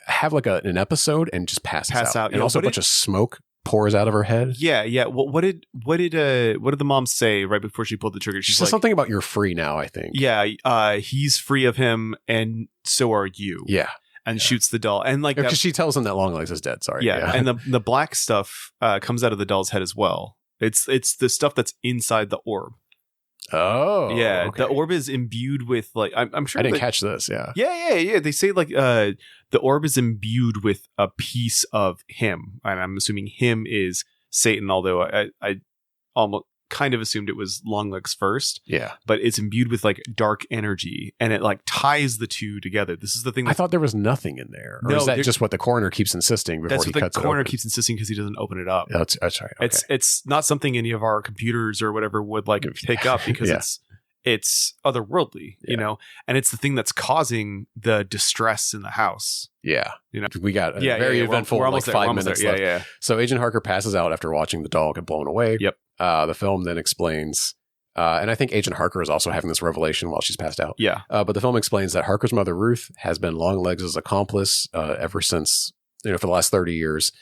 have like an episode and just pass out. And also a bunch of smoke pours out of her head. Yeah. Well, what did the mom say right before she pulled the trigger? She said something about "you're free now," I think. Yeah. He's free of him, and so are you. Yeah. And shoots the doll, and like because she tells him that Longlegs is dead. Sorry. Yeah. And the black stuff comes out of the doll's head as well. It's the stuff that's inside the orb. Oh, yeah. Okay. The orb is imbued with like I'm sure I didn't catch this. Yeah. Yeah. They say like the orb is imbued with a piece of him, and I'm assuming him is Satan. Although I almost kind of assumed it was Longlegs first. Yeah. But it's imbued with like dark energy, and it like ties the two together. This is the thing. I thought there was nothing in there. Or is that just what the coroner keeps insisting before he cuts it open? That's what the coroner keeps insisting, because he doesn't open it up. That's right. Okay. It's not something any of our computers or whatever would like pick up, because it's otherworldly, and it's the thing that's causing the distress in the house. Yeah. We got a very eventful we're like 5 minutes left. Yeah. So Agent Harker passes out after watching the doll get blown away. Yep. The film then explains, and I think Agent Harker is also having this revelation while she's passed out. Yeah. But the film explains that Harker's mother, Ruth, has been Longlegs' accomplice ever since, for the last 30 years,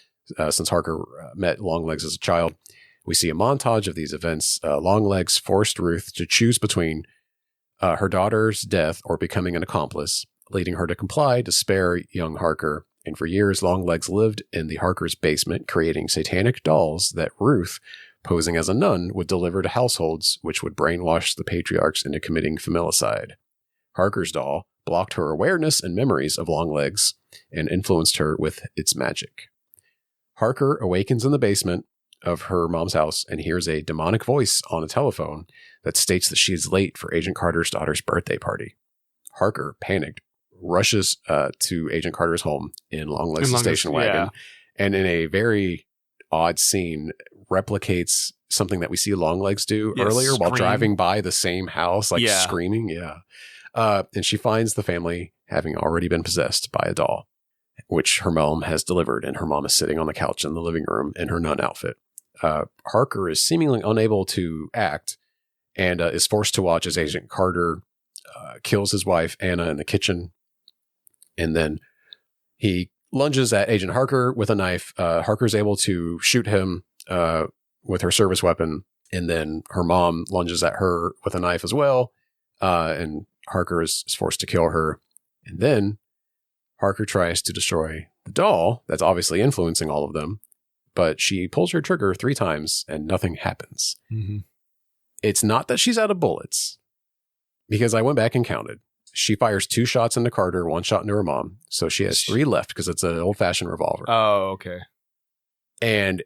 since Harker met Longlegs as a child. We see a montage of these events. Longlegs forced Ruth to choose between her daughter's death or becoming an accomplice, leading her to comply to spare young Harker. And for years, Longlegs lived in the Harker's basement, creating satanic dolls that Ruth, posing as a nun, would deliver to households, which would brainwash the patriarchs into committing familicide. Harker's doll blocked her awareness and memories of Longlegs and influenced her with its magic. Harker awakens in the basement, of her mom's house and hears a demonic voice on a telephone that states that she is late for Agent Carter's daughter's birthday party. Harker, panicked, rushes to Agent Carter's home in Longlegs' station wagon, and in a very odd scene, replicates something that we see Longlegs do earlier while driving by the same house, like screaming. And she finds the family having already been possessed by a doll, which her mom has delivered, and her mom is sitting on the couch in the living room in her nun outfit. Harker is seemingly unable to act and is forced to watch as Agent Carter kills his wife, Anna, in the kitchen. And then he lunges at Agent Harker with a knife. Harker is able to shoot him with her service weapon. And then her mom lunges at her with a knife as well. And Harker is forced to kill her. And then Harker tries to destroy the doll that's obviously influencing all of them, but she pulls her trigger 3 times and nothing happens. Mm-hmm. It's not that she's out of bullets, because I went back and counted. She fires 2 shots into Carter, 1 shot into her mom. So she has 3 left because it's an old-fashioned revolver. Oh, okay. And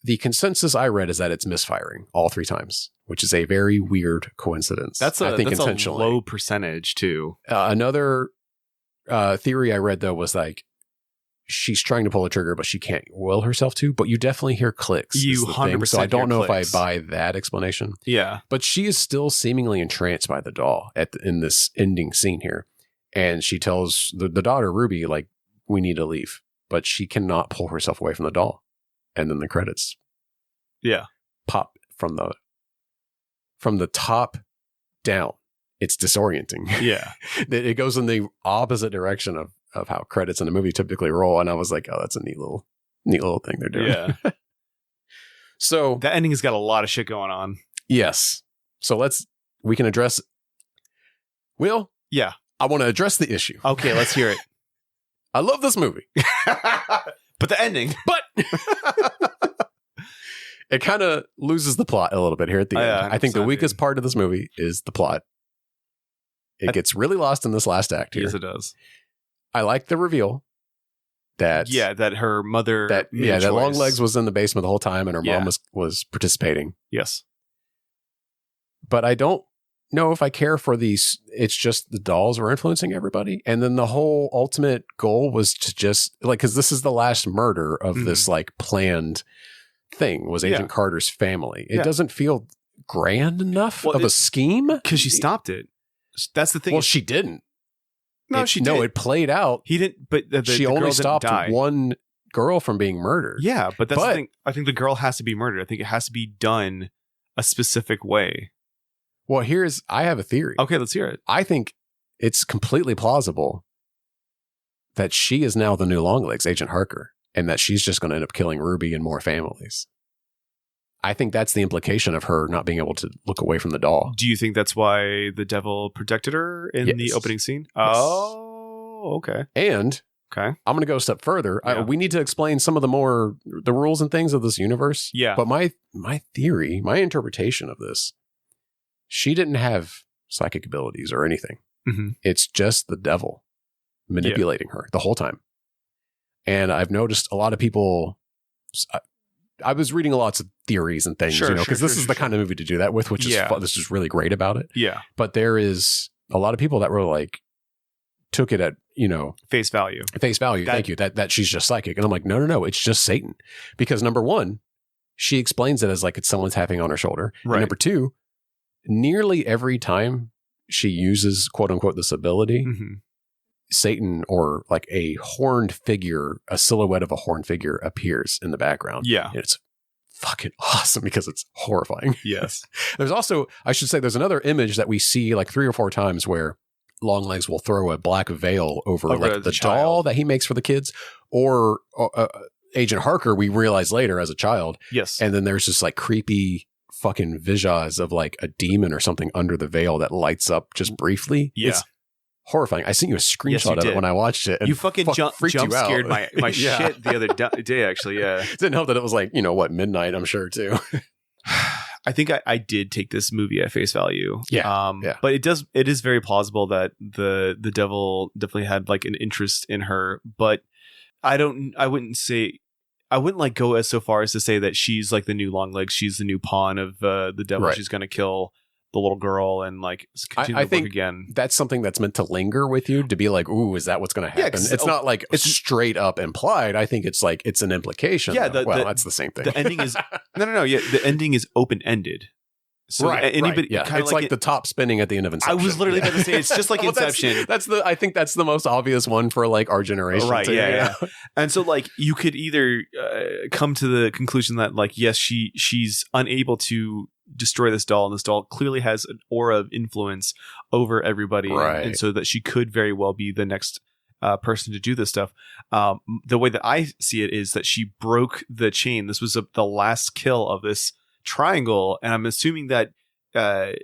the consensus I read is that it's misfiring all 3 times, which is a very weird coincidence. I think intentionally. A low percentage, too. Another theory I read, though, was like, she's trying to pull the trigger, but she can't will herself to. But you definitely hear clicks. You 100%. So I don't know clicks. if I buy that explanation. Yeah. But she is still seemingly entranced by the doll in this ending scene here. And she tells the daughter, Ruby, like, we need to leave. But she cannot pull herself away from the doll. And then the credits pop from the top down. It's disorienting. Yeah. It goes in the opposite direction of how credits in a movie typically roll. And I was like, oh, that's a neat little thing they're doing. Yeah. So that ending has got a lot of shit going on. Yes. So we can address. Will? Yeah. I want to address the issue. Okay, let's hear it. I love this movie. But the ending. But it kind of loses the plot a little bit here at the end. I think the weakest part of this movie is the plot. It gets really lost in this last act here. Yes, it does. I like the reveal that her mother that Longlegs was in the basement the whole time and her mom was participating. Yes. But I don't know if I care for these. It's just the dolls were influencing everybody. And then the whole ultimate goal was to just like, because this is the last murder of this like planned thing was Agent Carter's family. It doesn't feel grand enough of a scheme. Because she stopped it. That's the thing. Well, she didn't. No, she did. No, it played out. He didn't, but she only stopped one girl from being murdered. Yeah, but that's the thing. I think the girl has to be murdered. I think it has to be done a specific way. Well, I have a theory. Okay, let's hear it. I think it's completely plausible that she is now the new Longlegs, Agent Harker, and that she's just going to end up killing Ruby and more families. I think that's the implication of her not being able to look away from the doll. Do you think that's why the devil protected her in the opening scene? Yes. Oh, okay. And I'm going to go a step further. Yeah. We need to explain some of the rules and things of this universe. Yeah. But my theory, my interpretation of this, she didn't have psychic abilities or anything. Mm-hmm. It's just the devil manipulating her the whole time. And I've noticed a lot of people. I was reading lots of theories and things, because this is the kind of movie to do that with, which is fun. This is really great about it. Yeah. But there is a lot of people that were like, took it at, face value. Thank you. That she's just psychic. And I'm like, no. It's just Satan. Because number one, she explains it as like it's someone tapping on her shoulder. Right. And number two, nearly every time she uses quote unquote this ability, Satan or like a horned figure, a silhouette of a horned figure appears in the background. Yeah. And it's fucking awesome because it's horrifying. Yes. There's also, I should say, there's another image that we see like 3 or 4 times where Longlegs will throw a black veil over like the doll that he makes for the kids, or Agent Harker, we realize later as a child. Yes. And then there's this like creepy fucking visuals of like a demon or something under the veil that lights up just briefly. Yeah. It's horrifying. I sent you a screenshot of it when I watched it. And you fucking jump scared my shit the other day, actually. Yeah. It didn't help that it was like, midnight, I'm sure, too. I think I did take this movie at face value. Yeah. But it is very plausible that the devil definitely had like an interest in her, but I wouldn't say I wouldn't like go as so far as to say that she's like the new Longlegs. She's the new pawn of the devil. Right. She's going to kill the little girl and like continue I the think book again. that's something that's meant to linger with you, to be like, ooh, is that what's going to happen? 'cause It's not like it's straight up implied. I think it's like it's an implication. Yeah, that's the same thing. The ending is no. Yeah, the ending is open ended. So anybody, yeah, it's like the top spinning at the end of Inception. I was literally about to say it's just like Well, Inception. I think that's the most obvious one for like our generation. Right? too, Yeah. And so like you could either come to the conclusion that like yes, she's unable to destroy this doll, and this doll clearly has an aura of influence over everybody, Right. and so that she could very well be the next person to do this stuff. The way that I see it is that she broke the chain. This was the last kill of this triangle, and I'm assuming that the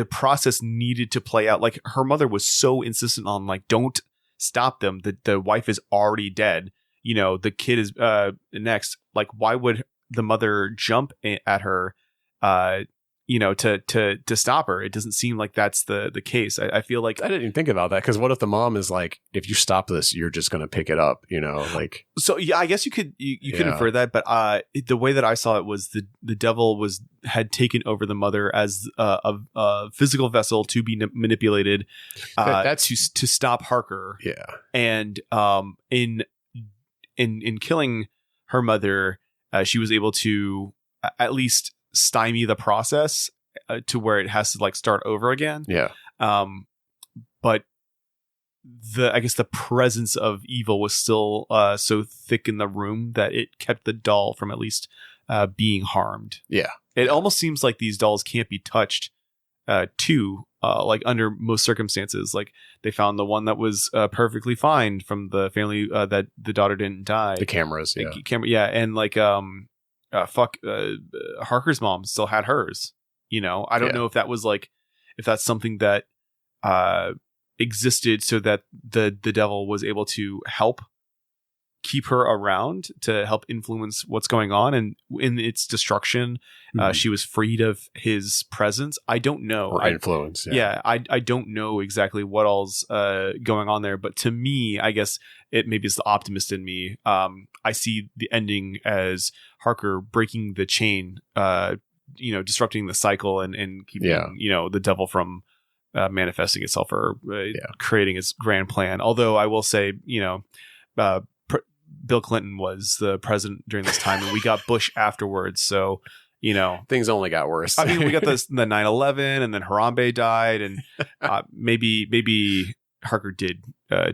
process needed to play out. Like her mother was so insistent on like, don't stop them. The wife is already dead. You know, the kid is next. Like, why would the mother jump at her? You know, to stop her. It doesn't seem like that's the case. I feel like I didn't even think about that, because what if the mom is like, if you stop this, you're just going to pick it up, you know, like. So yeah, I guess you could infer that, but the way that I saw it was the devil had taken over the mother as a physical vessel to be manipulated, That's to stop Harker. Yeah, And in killing her mother, she was able to at least stymie the process to where it has to like start over again. yeah. But I guess the presence of evil was still so thick in the room that it kept the doll from at least being harmed. Yeah. It almost seems like these dolls can't be touched like under most circumstances. Like they found the one that was perfectly fine from the family that the daughter didn't die. The cameras, Yeah, and like Harker's mom still had hers. You know, I don't know if that was like, if that's something that existed so that the devil was able to help keep her around to help influence what's going on, and in its destruction, she was freed of his presence. I don't know. Or influence. I don't know exactly what all's going on there, but to me, I guess it maybe it's the optimist in me. I see the ending as Harker breaking the chain, disrupting the cycle and keeping the devil from manifesting itself or creating its grand plan. Although I will say, Bill Clinton was the president during this time, and we got Bush afterwards. So, things only got worse. I mean, we got the 9/11, and then Harambe died, and maybe Harker did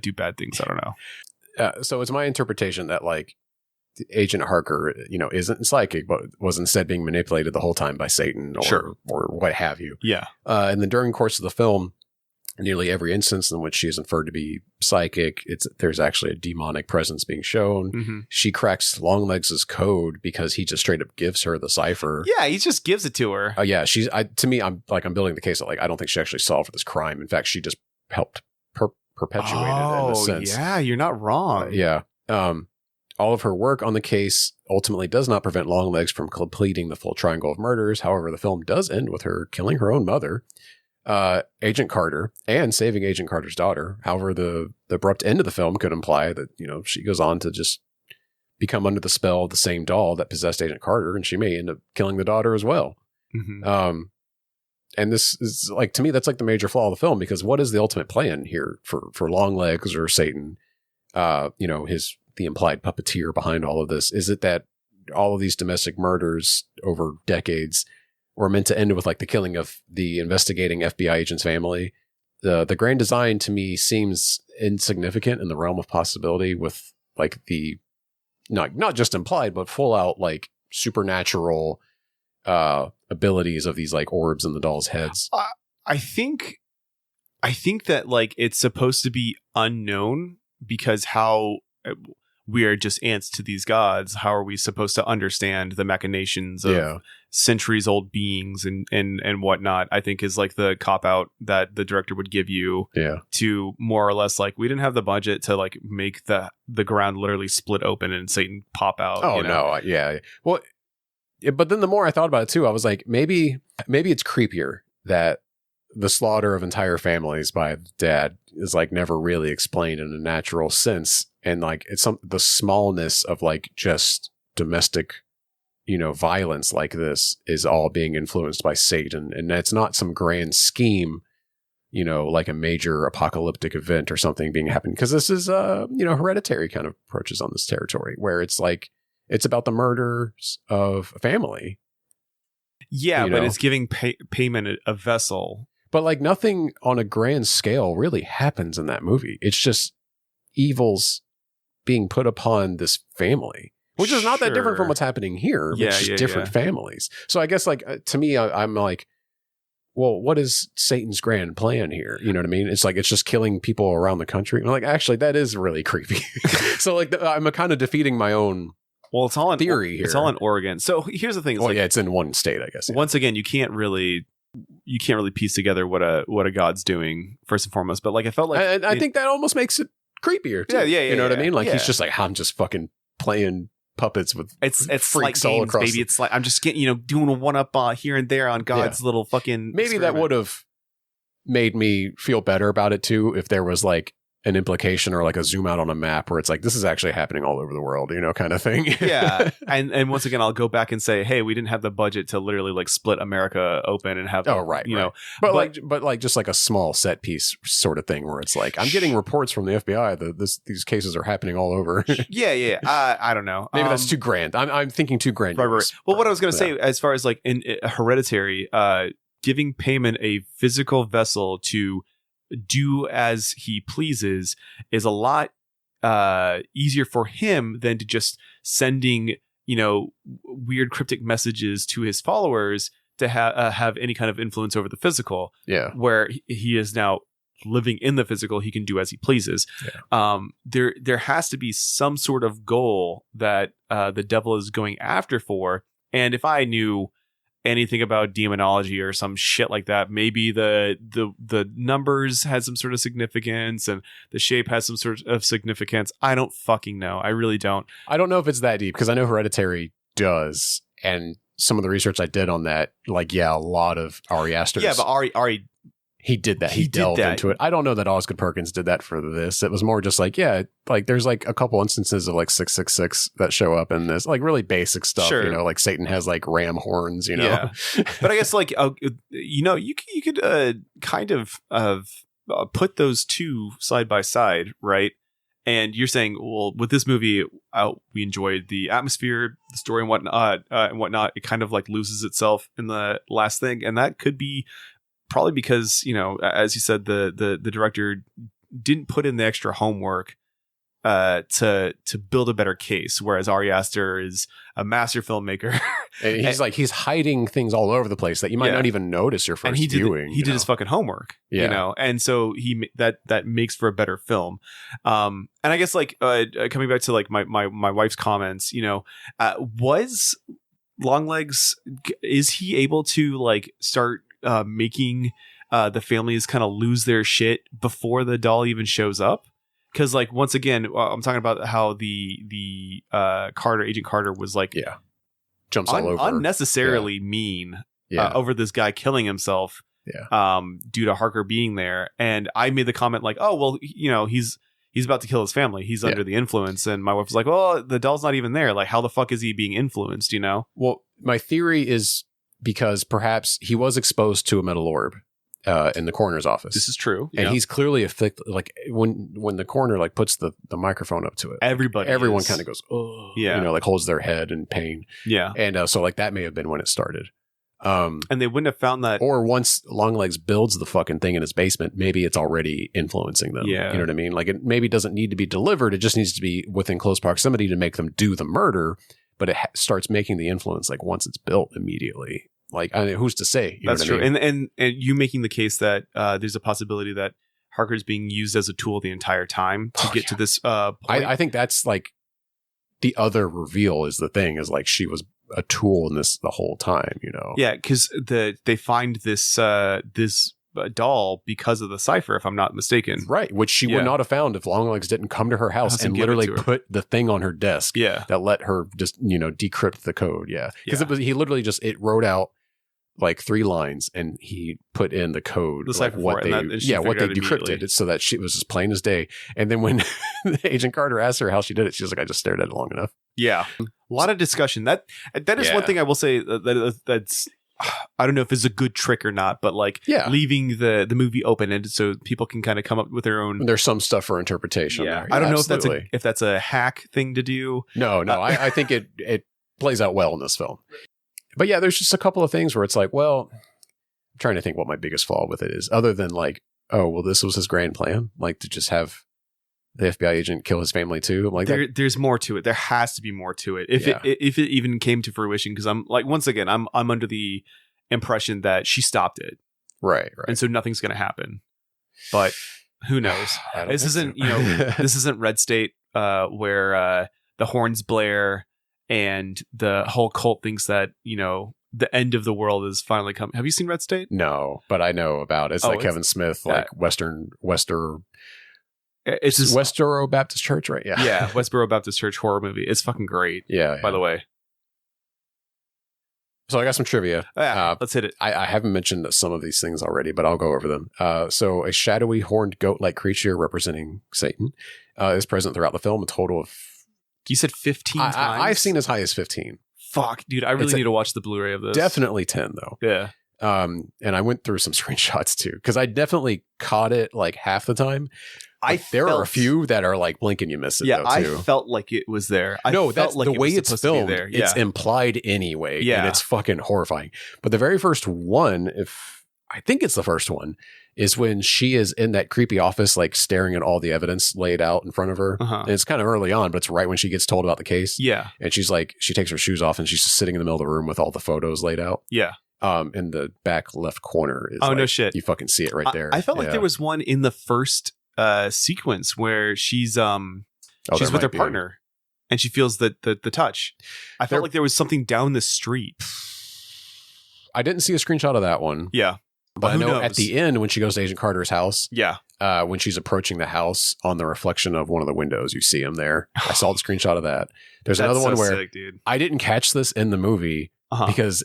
do bad things. I don't know. So it's my interpretation that like Agent Harker, isn't psychic, but was instead being manipulated the whole time by Satan or what have you. Yeah. And then during the course of the film, nearly every instance in which she is inferred to be psychic, there's actually a demonic presence being shown. Mm-hmm. She cracks Longlegs' code because he just straight up gives her the cipher. Yeah, he just gives it to her. To me, I'm building the case that like I don't think she actually solved this crime. In fact, she just helped perpetuate it in a sense. Yeah, you're not wrong. All of her work on the case ultimately does not prevent Longlegs from completing the full triangle of murders. However, the film does end with her killing her own mother, Agent Carter, and saving Agent Carter's daughter. However, the abrupt end of the film could imply that, she goes on to just become under the spell of the same doll that possessed Agent Carter, and she may end up killing the daughter as well. Mm-hmm. And this is like, to me, that's like the major flaw of the film, because what is the ultimate plan here for Longlegs or Satan? The implied puppeteer behind all of this? Is it that all of these domestic murders over decades were meant to end with like the killing of the investigating FBI agent's family? The grand design to me seems insignificant in the realm of possibility, with like the not just implied, but full out like supernatural abilities of these like orbs in the doll's heads. I think that like it's supposed to be unknown, because how we are just ants to these gods. How are we supposed to understand the machinations of centuries old beings and whatnot? I think is like the cop out that the director would give you to more or less like, we didn't have the budget to like make the ground literally split open and Satan pop out. No. Yeah. Well, but then the more I thought about it too, I was like, maybe it's creepier that the slaughter of entire families by dad is like never really explained in a natural sense. and like the smallness of like just domestic, violence like this is all being influenced by Satan, and that's not some grand scheme, like a major apocalyptic event or something being happened, because this is Hereditary kind of approaches on this territory where it's like it's about the murders of a family. Yeah, but it's giving payment a vessel. But like nothing on a grand scale really happens in that movie. It's just evils being put upon this family, which is not that different from what's happening here. But it's just different families. So I guess like to me, I'm like, well, what is Satan's grand plan here? You know what I mean? It's like, it's just killing people around the country. And I'm like, actually, that is really creepy. So like I'm kind of defeating my own it's all in theory here. It's all in Oregon. So here's the thing. It's in one state, I guess. Yeah. Once again, you can't really piece together what a god's doing first and foremost. But like, I felt like I think that almost makes it creepier too. Yeah. You know what I mean? Like he's just like, I'm just fucking playing puppets with it's freaks like all games, across. Baby. It's like I'm just getting doing a one up here and there on God's little fucking. Maybe experiment. that would have made me feel better about it too if there was like an implication or like a zoom out on a map where it's like this is actually happening all over the world, kind of thing. Yeah, and once again, I'll go back and say, hey, we didn't have the budget to literally like split America open and have know, but like just like a small set piece sort of thing where it's like I'm getting reports from the FBI that these cases are happening all over. Yeah. I don't know. Maybe that's too grand. I'm thinking too grand. Right. Well, what I was going to say as far as like in Hereditary, giving payment a physical vessel to do as he pleases is a lot easier for him than to just sending weird cryptic messages to his followers to have any kind of influence over the physical. Yeah, where he is now living in the physical, he can do as he pleases. There has to be some sort of goal that the devil is going after for, and if I knew anything about demonology or some shit like that, maybe the numbers had some sort of significance and the shape has some sort of significance. I don't fucking know. I really don't. I don't know if it's that deep because I know Hereditary does, and some of the research I did on that, like a lot of Ari Aster's. Yeah, but Ari he did that. He delved into it. I don't know that Osgood Perkins did that for this. It was more just like, like there's like a couple instances of like 666 that show up in this, like really basic stuff. Sure. Like Satan has like ram horns. Yeah. But I guess like you could kind of put those two side by side, right? And you're saying, well, with this movie, we enjoyed the atmosphere, the story, and whatnot. It kind of like loses itself in the last thing, and that could be probably because, as you said, the director didn't put in the extra homework to build a better case, whereas Ari Aster is a master filmmaker. And he's hiding things all over the place that you might not even notice your first viewing. He did his fucking homework, and so that makes for a better film. And I guess like coming back to like my wife's comments, was Longlegs, is he able to like start making the families kind of lose their shit before the doll even shows up? Because like once again, I'm talking about how the Agent Carter was like jumps all over unnecessarily mean over this guy killing himself due to Harker being there. And I made the comment like, oh well, he's about to kill his family, he's under the influence. And my wife was like, well, the doll's not even there, like how the fuck is he being influenced? Well, my theory is because perhaps he was exposed to a metal orb in the coroner's office. This is true. And he's clearly afflicted. Like when the coroner like puts the microphone up to it, everyone kind of goes, oh, like holds their head in pain. Yeah. And so like that may have been when it started. And they wouldn't have found that. Or once Longlegs builds the fucking thing in his basement, maybe it's already influencing them. Yeah. You know what I mean? Like it maybe doesn't need to be delivered. It just needs to be within close proximity to make them do the murder. But it starts making the influence like once it's built immediately. Like, I mean, who's to say? That's true. I mean? And you making the case that there's a possibility that Harker's being used as a tool the entire time to get to this point. I think that's like the other reveal is the thing is like she was a tool in this the whole time, Yeah, because they find this doll because of the cipher, if I'm not mistaken. Right, which she would not have found if Longlegs didn't come to her house and literally put the thing on her desk that let her just, decrypt the code. Yeah, because he literally just, it wrote out like 3 lines, and he put in the code, The like cipher what for it, they, and that- she what they figured out decrypted immediately. it, so that it was as plain as day. And then when Agent Carter asked her how she did it, she was like, I just stared at it long enough. Yeah, a lot of discussion. That is one Yeah. thing I will say that's I don't know if it's a good trick or not, but like leaving the movie open ended so people can kind of come up with their own. There's some stuff for interpretation. Yeah, there. I don't know absolutely. if that's a hack thing to do. No, I think it plays out well in this film. But yeah, there's just a couple of things where it's like, well, I'm trying to think what my biggest flaw with it is, other than like, oh, well, this was his grand plan, like to just have the FBI agent kill his family too. I'm like, There's more to it. There has to be more to it. If it even came to fruition, because I'm like, once again, I'm under the impression that she stopped it, right, and so nothing's going to happen. But who knows? This isn't this isn't Red State where the horns blare and the whole cult thinks that the end of the world is finally coming. Have you seen Red State? No, but I know about it. It's like Kevin Smith, like It's just Westboro Baptist Church, right? Yeah. Yeah, Westboro Baptist Church horror movie. It's fucking great. Yeah. By the way. So I got some trivia. Let's hit it. I haven't mentioned some of these things already, but I'll go over them. So a shadowy horned goat-like creature representing Satan is present throughout the film. A total of... You said 15 times? I've seen as high as 15. Fuck, dude. I really need to watch the Blu-ray of this. Definitely 10, though. Yeah. And I went through some screenshots, too, because I definitely caught it like half the time. There are a few that are like blink and you miss it. Yeah, though, too. I felt like it was there. That's like the way it's filmed. There. It's implied anyway. Yeah, and it's fucking horrifying. But the very first one, I think it's the first one, is when she is in that creepy office, like staring at all the evidence laid out in front of her. And it's kind of early on, but it's right when she gets told about the case. Yeah, and she's like, she takes her shoes off and she's just sitting in the middle of the room with all the photos laid out. Yeah. In the back left corner is no shit. You fucking see it right there. I felt like there was one in the first sequence where she's with her partner and she feels the touch. I felt like there was something down the street. I didn't see a screenshot of that one. Yeah. But I know at the end when she goes to Agent Carter's house. Yeah. When she's approaching the house on the reflection of one of the windows, you see him there. I saw the screenshot of that. There's another one where sick, dude. I didn't catch this in the movie because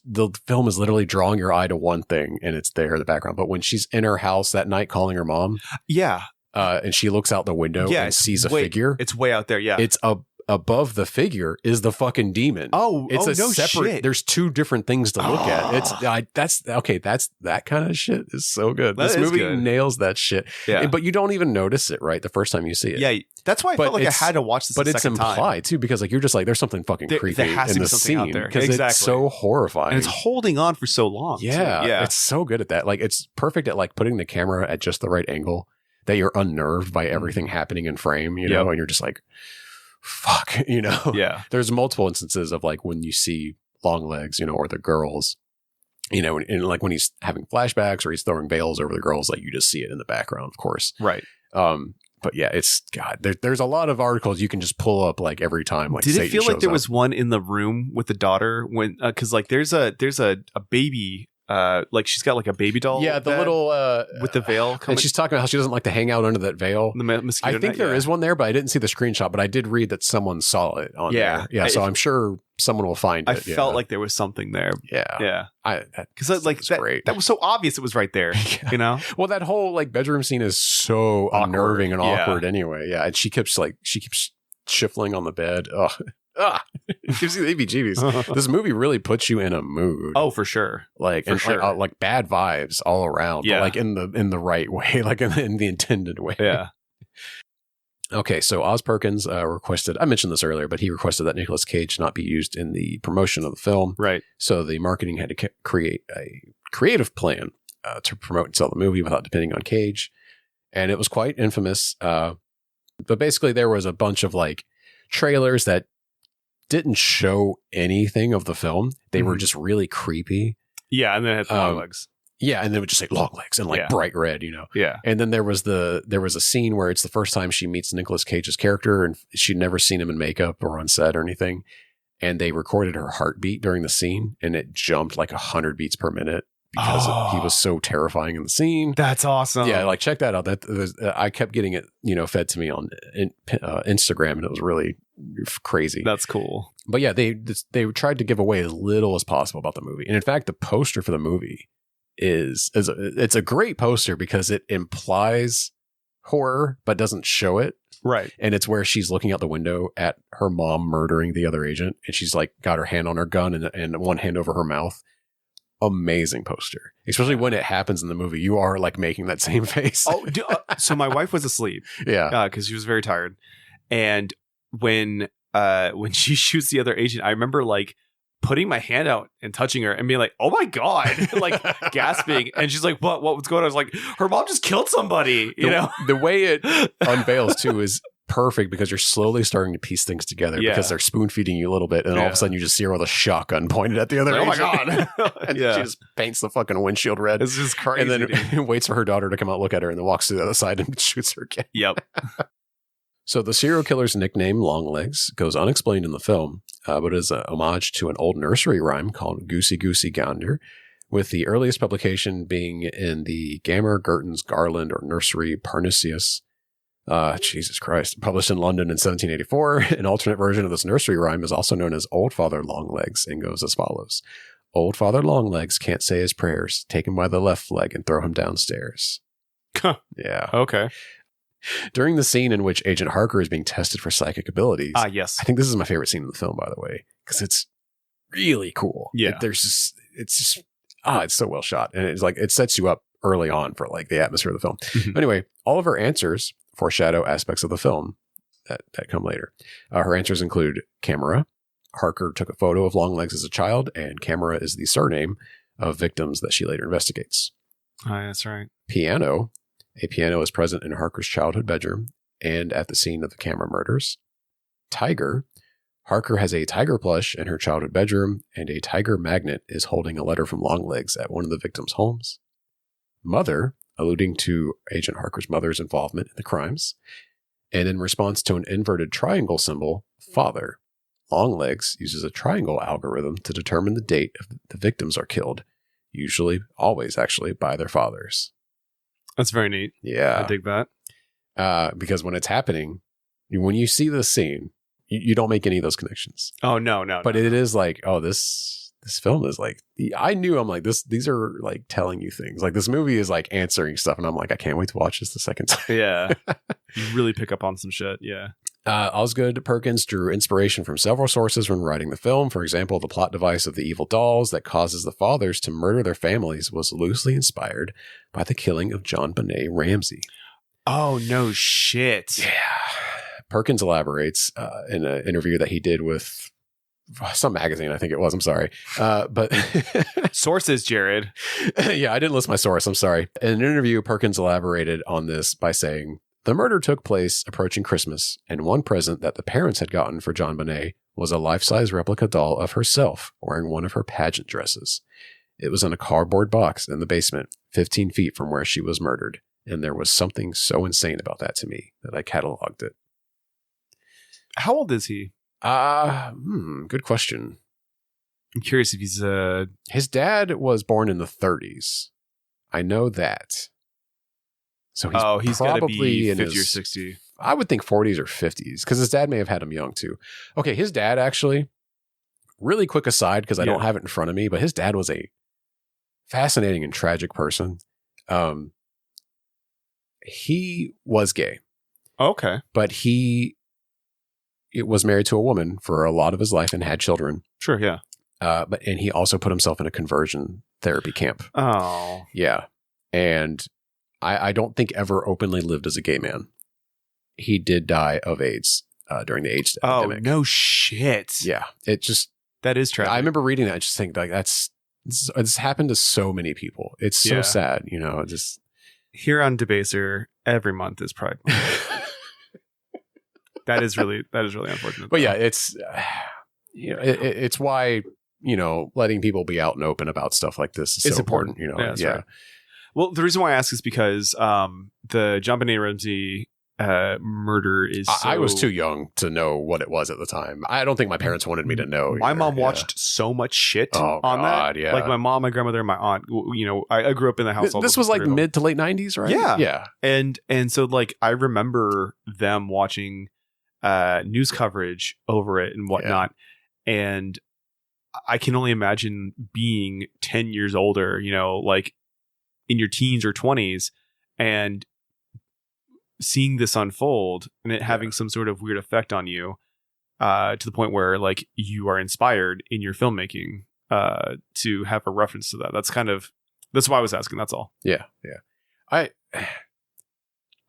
the film is literally drawing your eye to one thing and it's there in the background. But when she's in her house that night calling her mom, and she looks out the window and sees a figure, it's way out there. Yeah, it's above the figure is the fucking demon. It's a separate. Shit. There's 2 different things to look at. It's that's that kind of shit is so good. This movie nails that shit. Yeah, but you don't even notice it right the first time you see it. Yeah, that's why I felt like I had to watch this. But it's implied too because like you're just like there's something fucking creepy in the scene because it's so horrifying and it's holding on for so long. Yeah, it's so good at that. Like it's perfect at like putting the camera at just the right angle that you're unnerved by everything happening in frame. You know, and you're just like, fuck, Yeah. There's multiple instances of like when you see Longlegs, or the girls, and like when he's having flashbacks or he's throwing veils over the girls, like you just see it in the background, of course. Right. But yeah, it's there's a lot of articles you can just pull up like every time. Like, did Satan it feel like there shows was one in the room with the daughter when because like there's a baby. Like she's got like a baby doll. Yeah, the little with the veil. And she's talking about how she doesn't like to hang out under that veil. The mosquito I think net, there is one there, but I didn't see the screenshot. But I did read that someone saw it on there. Yeah, so I'm sure someone will find it. I felt like there was something there. Yeah. Because like that was so obvious. It was right there. Well, that whole like bedroom scene is so unnerving and awkward. Anyway, and she keeps shuffling on the bed. It gives you the heebie-jeebies. This movie really puts you in a mood. Oh, for sure. Like bad vibes all around. Yeah. But like in the right way, like in the intended way. Yeah. Okay, so Oz Perkins requested, I mentioned this earlier, but he requested that Nicolas Cage not be used in the promotion of the film. Right. So the marketing had to create a creative plan to promote and sell the movie without depending on Cage. And it was quite infamous. But basically there was a bunch of like trailers that didn't show anything of the film. They were just really creepy. Yeah, and then it had Longlegs. Yeah, and then it would just say Longlegs and like bright red, Yeah. And then there was a scene where it's the first time she meets Nicolas Cage's character and she'd never seen him in makeup or on set or anything. And they recorded her heartbeat during the scene and it jumped like 100 beats per minute because he was so terrifying in the scene. That's awesome. Yeah, like check that out. I kept getting it, fed to me on Instagram and it was really crazy. That's cool. But yeah, they tried to give away as little as possible about the movie. And in fact, the poster for the movie it's a great poster because it implies horror but doesn't show it. Right. And it's where she's looking out the window at her mom murdering the other agent, and she's like got her hand on her gun and one hand over her mouth. Amazing poster, especially when it happens in the movie. You are like making that same face. So my wife was asleep. Yeah, because she was very tired, and when she shoots the other agent, I remember like putting my hand out and touching her and being like, "Oh my god!" like gasping, and she's like, "What's going on?" I was like, "Her mom just killed somebody." You know, the way it unveils too is perfect because you're slowly starting to piece things together because they're spoon feeding you a little bit, and then all of a sudden you just see her with a shotgun pointed at the other. Like, agent. oh my god! And she just paints the fucking windshield red. It's just crazy. And then waits for her daughter to come out, look at her, and then walks to the other side and shoots her again. Yep. So the serial killer's nickname, Longlegs, goes unexplained in the film, but is a homage to an old nursery rhyme called Goosey Goosey Gander, with the earliest publication being in the Gammer Gurton's Garland or Nursery Parnassus. Jesus Christ. Published in London in 1784. An alternate version of this nursery rhyme is also known as Old Father Longlegs and goes as follows. Old Father Longlegs can't say his prayers. Take him by the left leg and throw him downstairs. Yeah. Okay. During the scene in which Agent Harker is being tested for psychic abilities. Yes. I think this is my favorite scene in the film, by the way, because it's really cool. Yeah. It's so well shot. And it's like, it sets you up early on for like the atmosphere of the film. Mm-hmm. Anyway, all of her answers foreshadow aspects of the film that come later. Her answers include camera. Harker took a photo of Longlegs as a child, and camera is the surname of victims that she later investigates. Oh, that's right. Piano. A piano is present in Harker's childhood bedroom and at the scene of the camera murders. Tiger. Harker has a tiger plush in her childhood bedroom, and a tiger magnet is holding a letter from Longlegs at one of the victims' homes. Mother, alluding to Agent Harker's mother's involvement in the crimes. And in response to an inverted triangle symbol, father. Longlegs uses a triangle algorithm to determine the date of the victims are killed, usually, always actually, by their fathers. That's very neat. Yeah. I dig that. Because when it's happening, when you see this scene, you don't make any of those connections. Oh, no. But it is like, oh, this film is like, I knew, I'm like, these are like telling you things. Like this movie is like answering stuff. And I'm like, I can't wait to watch this the second time. Yeah. You really pick up on some shit. Yeah. Osgood Perkins drew inspiration from several sources when writing the film. For example, the plot device of the evil dolls that causes the fathers to murder their families was loosely inspired by the killing of John Benet Ramsey. Oh, no shit. Yeah. Perkins elaborates in an interview that he did with some magazine, I think it was. I'm sorry. But sources, Jared. Yeah, I didn't list my source. I'm sorry. In an interview, Perkins elaborated on this by saying, the murder took place approaching Christmas, and one present that the parents had gotten for John Benet was a life-size replica doll of herself wearing one of her pageant dresses. It was in a cardboard box in the basement, 15 feet from where she was murdered, and there was something so insane about that to me that I cataloged it. How old is he? Good question. I'm curious if he's His dad was born in the 30s. I know that. So he's got to probably be in 50 or his 60. I would think 40s or 50s because his dad may have had him young too. Okay, his dad actually, really quick aside because I don't have it in front of me, but his dad was a fascinating and tragic person. He was gay. Okay. But he was married to a woman for a lot of his life and had children. Sure, yeah. And he also put himself in a conversion therapy camp. Oh. Yeah. And I don't think ever openly lived as a gay man. He did die of AIDS during the AIDS epidemic. Oh, no shit. Yeah. It just... That is tragic. I remember reading that and just thinking, like, it's happened to so many people. It's so sad, you know, just... Here on Debaser, every month is Pride Month. That is really unfortunate. But yeah, it's, you know, it's why, you know, letting people be out and open about stuff like this is so important, you know? Yeah. Right. Well, the reason why I ask is because the John Benet Ramsey murder is I was too young to know what it was at the time. I don't think my parents wanted me to know. My mom watched so much shit on God, that. Yeah. Like my mom, my grandmother, and my aunt, you know, I grew up in the household. This was like mid to late 90s, right? Yeah. Yeah. And so like I remember them watching news coverage over it and whatnot. And I can only imagine being 10 years older, like in your teens or 20s, and seeing this unfold and it having some sort of weird effect on you, to the point where like you are inspired in your filmmaking to have a reference to that. That's why I was asking. That's all. Yeah.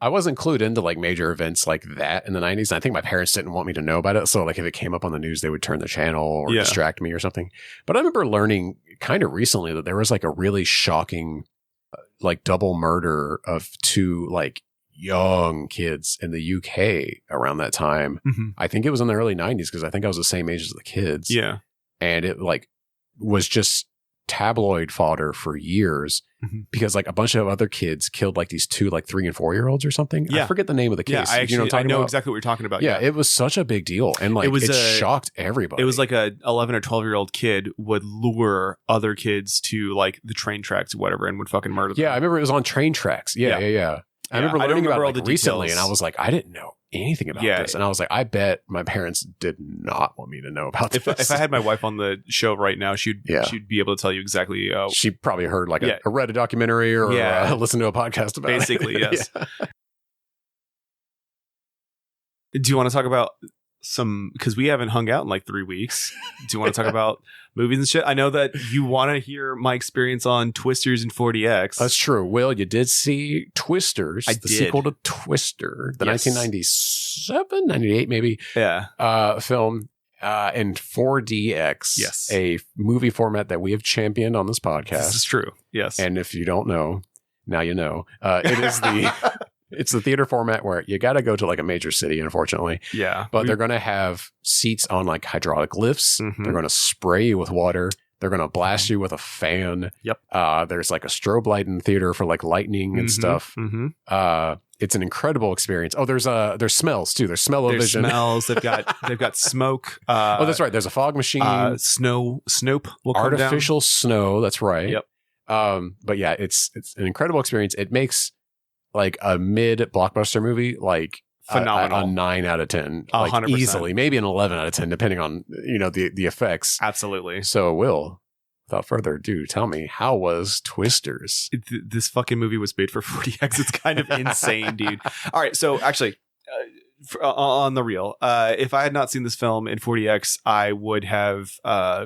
I wasn't clued into like major events like that in the 90s. And I think my parents didn't want me to know about it. So like if it came up on the news, they would turn the channel or distract me or something. But I remember learning kind of recently that there was like a really shocking like double murder of 2 like young kids in the UK around that time. Mm-hmm. I think it was in the early 90s because I think I was the same age as the kids. Yeah. And it like was just tabloid fodder for years because like a bunch of other kids killed like these 2 like 3 and 4 year olds or something. Yeah. I forget the name of the case. Yeah, I know about? exactly what you're talking about. Yeah, it was such a big deal, and like it shocked everybody. It was like a 11 or 12-year-old kid would lure other kids to like the train tracks or whatever and would fucking murder them. Yeah, I remember it was on train tracks. Yeah. I remember learning about it like, recently, and I was like, I didn't know anything about this, and I was like, I bet my parents did not want me to know about this. If I had my wife on the show right now, she'd be able to tell you exactly. She probably heard like read a documentary or listened to a podcast about it. Basically, yes. Do you want to talk about some, because we haven't hung out in like 3 weeks. Do you want to talk about movies and shit? I know that you want to hear my experience on Twisters and 40X. That's true. Will, you did see Twisters, the sequel to Twister, the 1997, 98 maybe, film in 4DX. Yes. A movie format that we have championed on this podcast. This is true. Yes. And if you don't know, now you know. It is the... It's the theater format where you got to go to like a major city, unfortunately. Yeah. But they're going to have seats on like hydraulic lifts. Mm-hmm. They're going to spray you with water. They're going to blast you with a fan. Yep. There's like a strobe light in the theater for like lightning and stuff. Mm-hmm. It's an incredible experience. Oh, there's smells too. There's smell-o-vision. There's smells. They've got smoke. Oh, that's right. There's a fog machine. Snope will come down. Artificial snow. That's right. Yep. But yeah, it's an incredible experience. It makes like a mid blockbuster movie, like phenomenal, a 9 out of 10, like 100%. Easily, maybe an 11 out of 10, depending on the effects. Absolutely. So, Will, without further ado, tell me, how was Twisters? This fucking movie was made for 40X. It's kind of insane, dude. All right, so actually, on the real, if I had not seen this film in 40X, I would have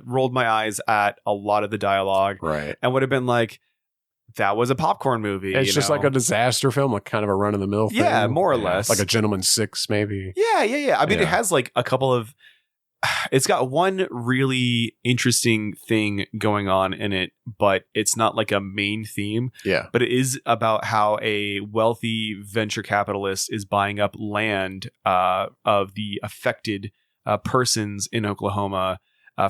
rolled my eyes at a lot of the dialogue, right, and would have been like, that was a popcorn movie. It's just like a disaster film, like kind of a run-of-the-mill thing. Yeah, more or less. Like a Gentleman 6, maybe. Yeah. I mean, it has like a couple of... It's got one really interesting thing going on in it, but it's not like a main theme. Yeah. But it is about how a wealthy venture capitalist is buying up land of the affected persons in Oklahoma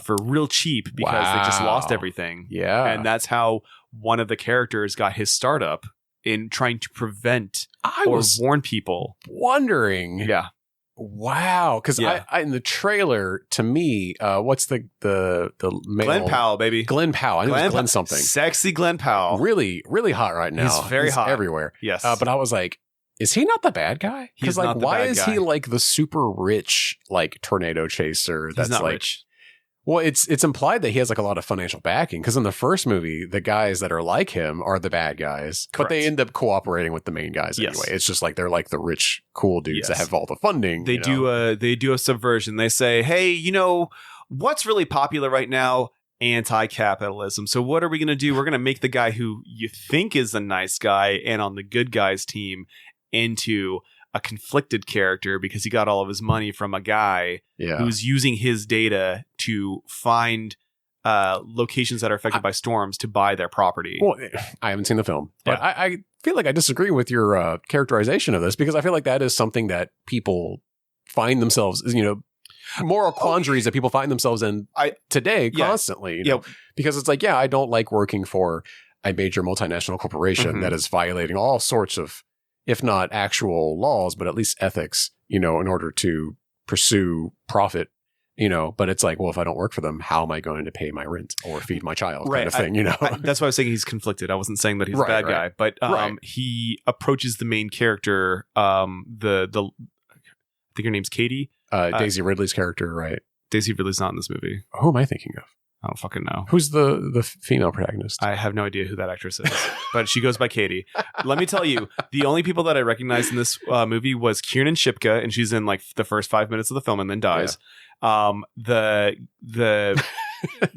for real cheap because they just lost everything. Yeah. And that's how one of the characters got his startup in trying to prevent warn people. Wondering. Yeah. Wow. Because I in the trailer, to me, what's the male? Glenn Powell, baby. Glenn Powell. I think it was Glenn something. Sexy Glenn Powell. Really, really hot right now. He's very hot. Everywhere. Yes. But I was like, is he not the bad guy? Because like, why is he like the super rich like tornado chaser? That's not like rich. Well, it's implied that he has like a lot of financial backing because in the first movie, the guys that are like him are the bad guys, but they end up cooperating with the main guys anyway. It's just like they're like the rich, cool dudes that have all the funding. They do a subversion. They say, hey, what's really popular right now? Anti-capitalism. So what are we going to do? We're going to make the guy who you think is a nice guy and on the good guys team into a conflicted character because he got all of his money from a guy who's using his data to find locations that are affected by storms to buy their property. Well, I haven't seen the film, but I feel like I disagree with your characterization of this because I feel like that is something that people find themselves, moral quandaries that people find themselves in today constantly. Because it's like, I don't like working for a major multinational corporation that is violating all sorts of, if not actual laws, but at least ethics, in order to pursue profit, but it's like, well, if I don't work for them, how am I going to pay my rent or feed my child kind of thing, That's why I was saying he's conflicted. I wasn't saying that he's a bad guy, but he approaches the main character, I think her name's Katie. Daisy Ridley's character, right? Daisy Ridley's not in this movie. Who am I thinking of? I don't fucking know. Who's the female protagonist? I have no idea who that actress is, but she goes by Katie. Let me tell you, the only people that I recognized in this movie was Kiernan Shipka, and she's in like the first 5 minutes of the film and then dies. Yeah. The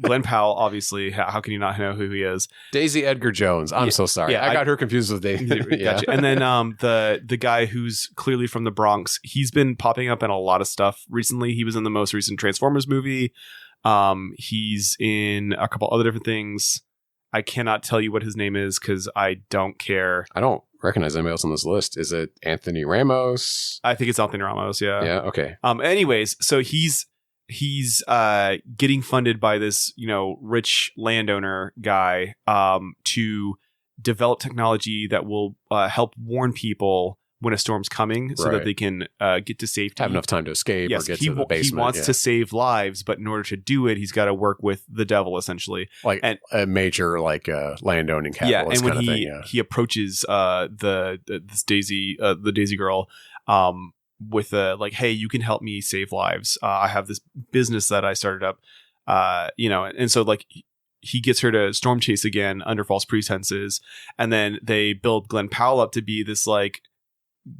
Glenn Powell, obviously. How can you not know who he is? Daisy Edgar Jones. I'm so sorry. Yeah, I got her confused with Daisy. Yeah. Gotcha. And then the guy who's clearly from the Bronx, he's been popping up in a lot of stuff recently. He was in the most recent Transformers movie. He's in a couple other different things. I cannot tell you what his name is because I don't care. I don't recognize anybody else on this list. Is it Anthony Ramos? I think it's Anthony Ramos. Yeah. Yeah. Okay. Anyways, so he's getting funded by this, rich landowner guy, to develop technology that will help warn people when a storm's coming so that they can get to safety. Have enough time to escape or get to the basement. He wants to save lives, but in order to do it, he's got to work with the devil, essentially. Like a major landowning capitalist. Yeah, and when kind of thing, he approaches this Daisy, the Daisy girl, with hey, you can help me save lives. I have this business that I started up, and so he gets her to storm chase again under false pretenses, and then they build Glenn Powell up to be this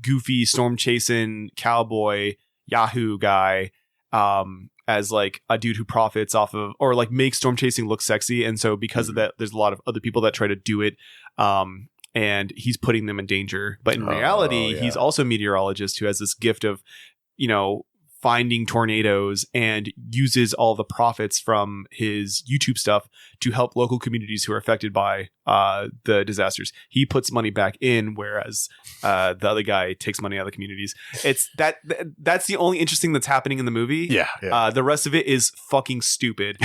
goofy storm chasing cowboy Yahoo guy, as a dude who profits off of or makes storm chasing look sexy, and so because of that, there's a lot of other people that try to do it, and he's putting them in danger. But in reality, he's also a meteorologist who has this gift of, finding tornadoes and uses all the profits from his YouTube stuff to help local communities who are affected by the disasters. He puts money back in, whereas the other guy takes money out of the communities. It's that's the only interesting that's happening in the movie. Yeah. The rest of it is fucking stupid.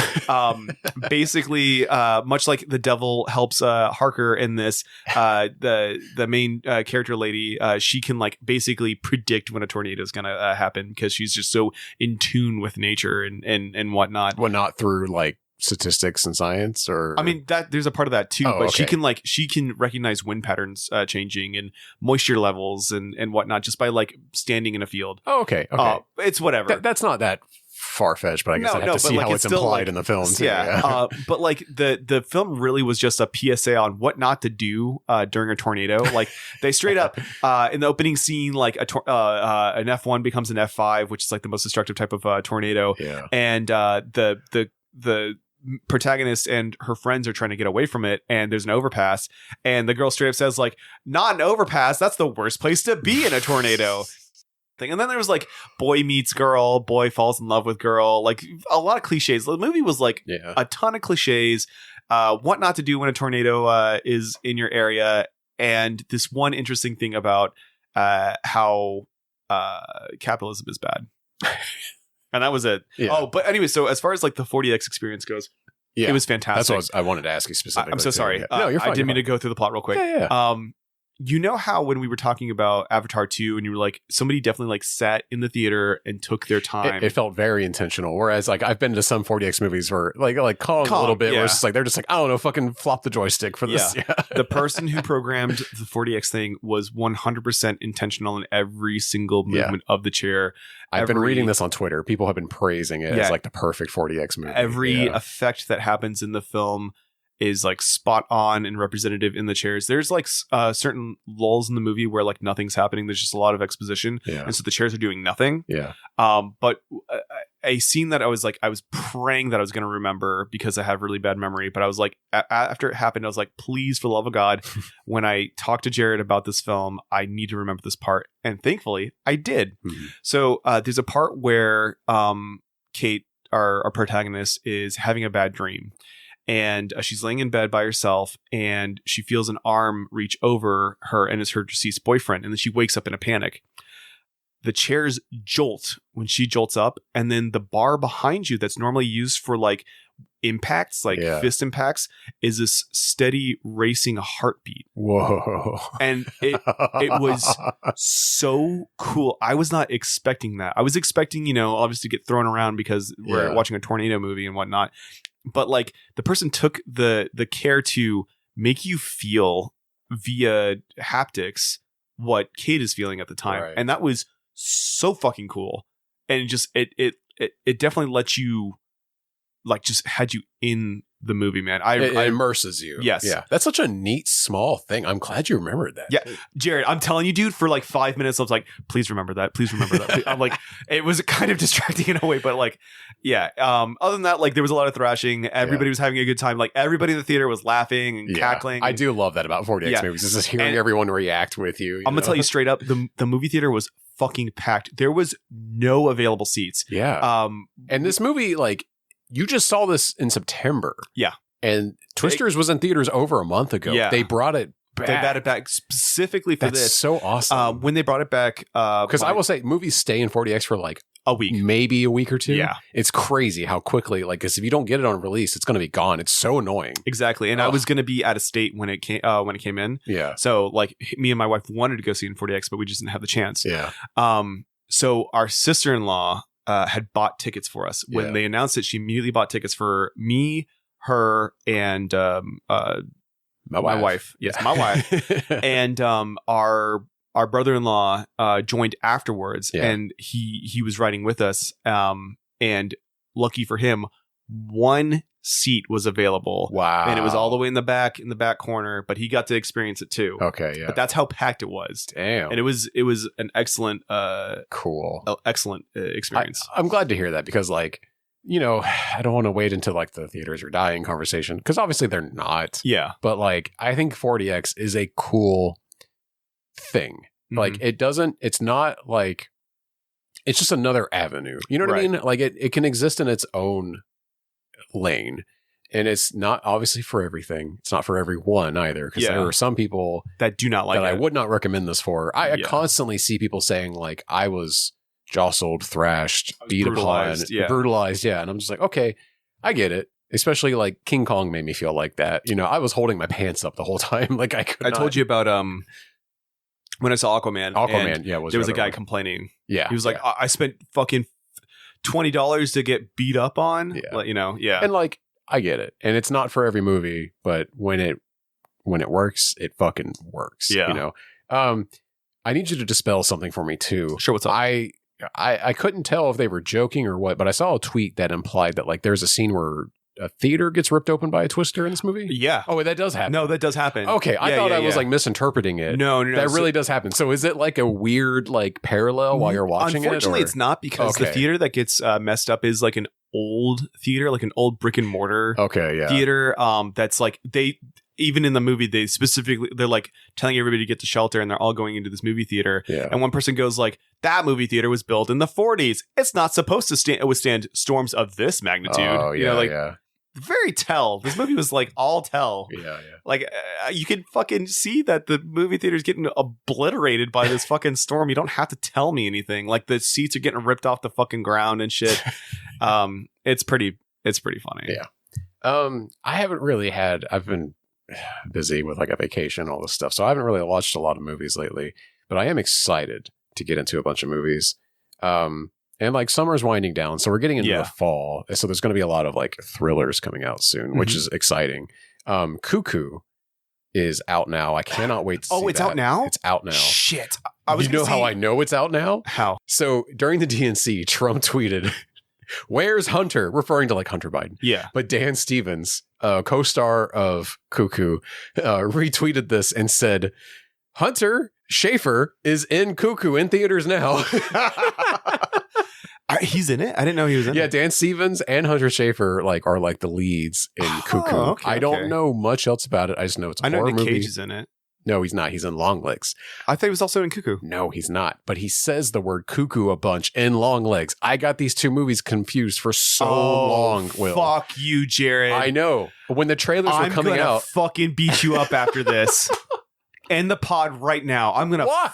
Basically, much like the devil helps Harker in this, the main character lady, she can basically predict when a tornado is gonna happen because she's just so in tune with nature and whatnot. Well, not through statistics and science, or I mean that there's a part of that too, but okay. she can recognize wind. Changing and moisture levels and whatnot just by standing in a field. Oh, okay. It's whatever. That's not that far-fetched, but I guess I have to see how it's implied in the film too. Yeah. But the film really was just a PSA on what not to do during a tornado. They straight up in the opening scene, an F1 becomes an F5, which is the most destructive type of tornado. Yeah. And the protagonist and her friends are trying to get away from it, and there's an overpass, and the girl straight up says not an overpass, that's the worst place to be in a tornado. And then there was boy meets girl, boy falls in love with girl, a lot of cliches. The movie was a ton of cliches, what not to do when a tornado is in your area, and this one interesting thing about how capitalism is bad. And that was it. Yeah. Oh, but anyway, so as far as the 40X experience goes, it was fantastic. That's what I wanted to ask you specifically. I'm so sorry. Yeah. No, you're fine. I didn't mean to go through the plot real quick. Yeah. You know how when we were talking about Avatar 2 and you were somebody definitely sat in the theater and took their time. It felt very intentional. Whereas I've been to some 40X movies where Kong a little bit where it's just they're just I don't know, fucking flop the joystick for this. Yeah. The person who programmed the 40X thing was 100% intentional in every single movement of the chair. I've been reading this on Twitter. People have been praising it as the perfect 40X movie. Every effect that happens in the film is spot on and representative in the chairs. There's certain lulls in the movie where nothing's happening. There's just a lot of exposition, and so the chairs are doing nothing. Yeah. But a scene that I was praying that I was going to remember because I have really bad memory. But I was after it happened, I was please, for the love of God, when I talk to Jared about this film, I need to remember this part. And thankfully, I did. Mm-hmm. So there's a part where Kate, our protagonist, is having a bad dream. And she's laying in bed by herself, and she feels an arm reach over her, and it's her deceased boyfriend. And then she wakes up in a panic. The chairs jolt when she jolts up, and then the bar behind you that's normally used for impacts, fist impacts, is this steady racing heartbeat. Whoa. And it was so cool. I was not expecting that. I was expecting, obviously to get thrown around because we're watching a tornado movie and whatnot. But the person took the care to make you feel via haptics what Kate is feeling at the time. Right. And that was so fucking cool, and it definitely lets you like just had you in the movie, man. It immerses you. Yes. Yeah. That's such a neat, small thing. I'm glad you remembered that. Yeah. Jared, I'm telling you, dude, for like 5 minutes, I was like, please remember that. Please remember that. I'm like, it was kind of distracting in a way, but like, yeah. Other than that, like there was a lot of thrashing. Everybody was having a good time. Like everybody in the theater was laughing and cackling. I do love that about 40X movies. Is just hearing everyone react with you. I'm going to tell you straight up, the movie theater was fucking packed. There was no available seats. Yeah. And this movie, like, you just saw this in September. Yeah. And Twisters was in theaters over a month ago. Yeah. They brought it back. They brought it back specifically for That's this. so awesome. When they brought it back. Because I will say, movies stay in 40X for like a week. Maybe a week or two. Yeah. It's crazy how quickly, like, because if you don't get it on release, it's going to be gone. It's so annoying. Exactly. And I was going to be out of state when it came in. Yeah. So, like, me and my wife wanted to go see it in 40X, but we just didn't have the chance. Yeah. So, our sister-in-law had bought tickets for us. When they announced it, she immediately bought tickets for me, her, and my wife. Yes, my wife. And our brother-in-law joined afterwards, and he was riding with us. And lucky for him, one seat was available. Wow. And it was all the way in the back corner, but he got to experience it too. Okay, yeah. But that's how packed it was. Damn. And it was an excellent excellent experience. I'm glad to hear that because, like, you know, I don't want to wait until like the theaters are dying conversation because obviously they're not. Yeah. But like, I think 40X is a cool thing. Mm-hmm. Like, it's not like, it's just another avenue. You know what I mean? Like, it can exist in its own lane. And it's not obviously for everything. It's not for everyone either. Because there are some people that do not like that it. I would not recommend this for. I constantly see people saying, like, I was jostled, thrashed, beat brutalized, upon, brutalized. Yeah. And I'm just like, okay, I get it. Especially like King Kong made me feel like that. You know, I was holding my pants up the whole time. Like I told you about when I saw Aquaman. Was there was a guy complaining. Yeah. He was like, I spent fucking $20 to get beat up on. Yeah. Like, you know, yeah. And like, I get it. And it's not for every movie, but when it works, it fucking works. Yeah. You know? I need you to dispel something for me too. Sure, what's up? I couldn't tell if they were joking or what, but I saw a tweet that implied that like there's a scene where a theater gets ripped open by a twister in this movie. Yeah. Oh, that does happen. No, that does happen. Okay, I thought I was like misinterpreting it. No. That really does happen. So is it like a weird like parallel while you're watching it? Unfortunately, it's not because the theater that gets messed up is like an old theater, like an old brick and mortar theater. That's like even in the movie, they're like telling everybody to get to shelter and they're all going into this movie theater. Yeah. And one person goes like, that movie theater was built in the 40s. It's not supposed to withstand storms of this magnitude. Oh, you know, very tell. This movie was like all tell. Yeah. Like you can fucking see that the movie theater is getting obliterated by this fucking storm. You don't have to tell me anything. Like the seats are getting ripped off the fucking ground and shit. It's pretty funny. Yeah. I haven't really I've been busy with like a vacation, all this stuff. So I haven't really watched a lot of movies lately, but I am excited to get into a bunch of movies. And like summer's winding down, so we're getting into the fall. So there's going to be a lot of like thrillers coming out soon, which is exciting. Cuckoo is out now. I cannot wait to see it's out now? It's out now. Shit. You know how I know it's out now? How? So during the DNC, Trump tweeted, "Where's Hunter?" referring to like Hunter Biden. Yeah. But Dan Stevens, co-star of Cuckoo, retweeted this and said, "Hunter Schafer is in Cuckoo in theaters now." He's in it? I didn't know he was in it. Yeah, Dan Stevens and Hunter Schafer are like the leads in Cuckoo. Okay, I don't know much else about it. I just know it's a horror Nick movie. Cage is in it. No, he's not. He's in Longlegs. I thought he was also in Cuckoo. No, he's not. But he says the word cuckoo a bunch in Longlegs. I got these two movies confused for so long, Will. Fuck you, Jared. I know. When the trailers were coming out. I'm fucking beat you up after this. End the pod right now. I'm gonna. Why?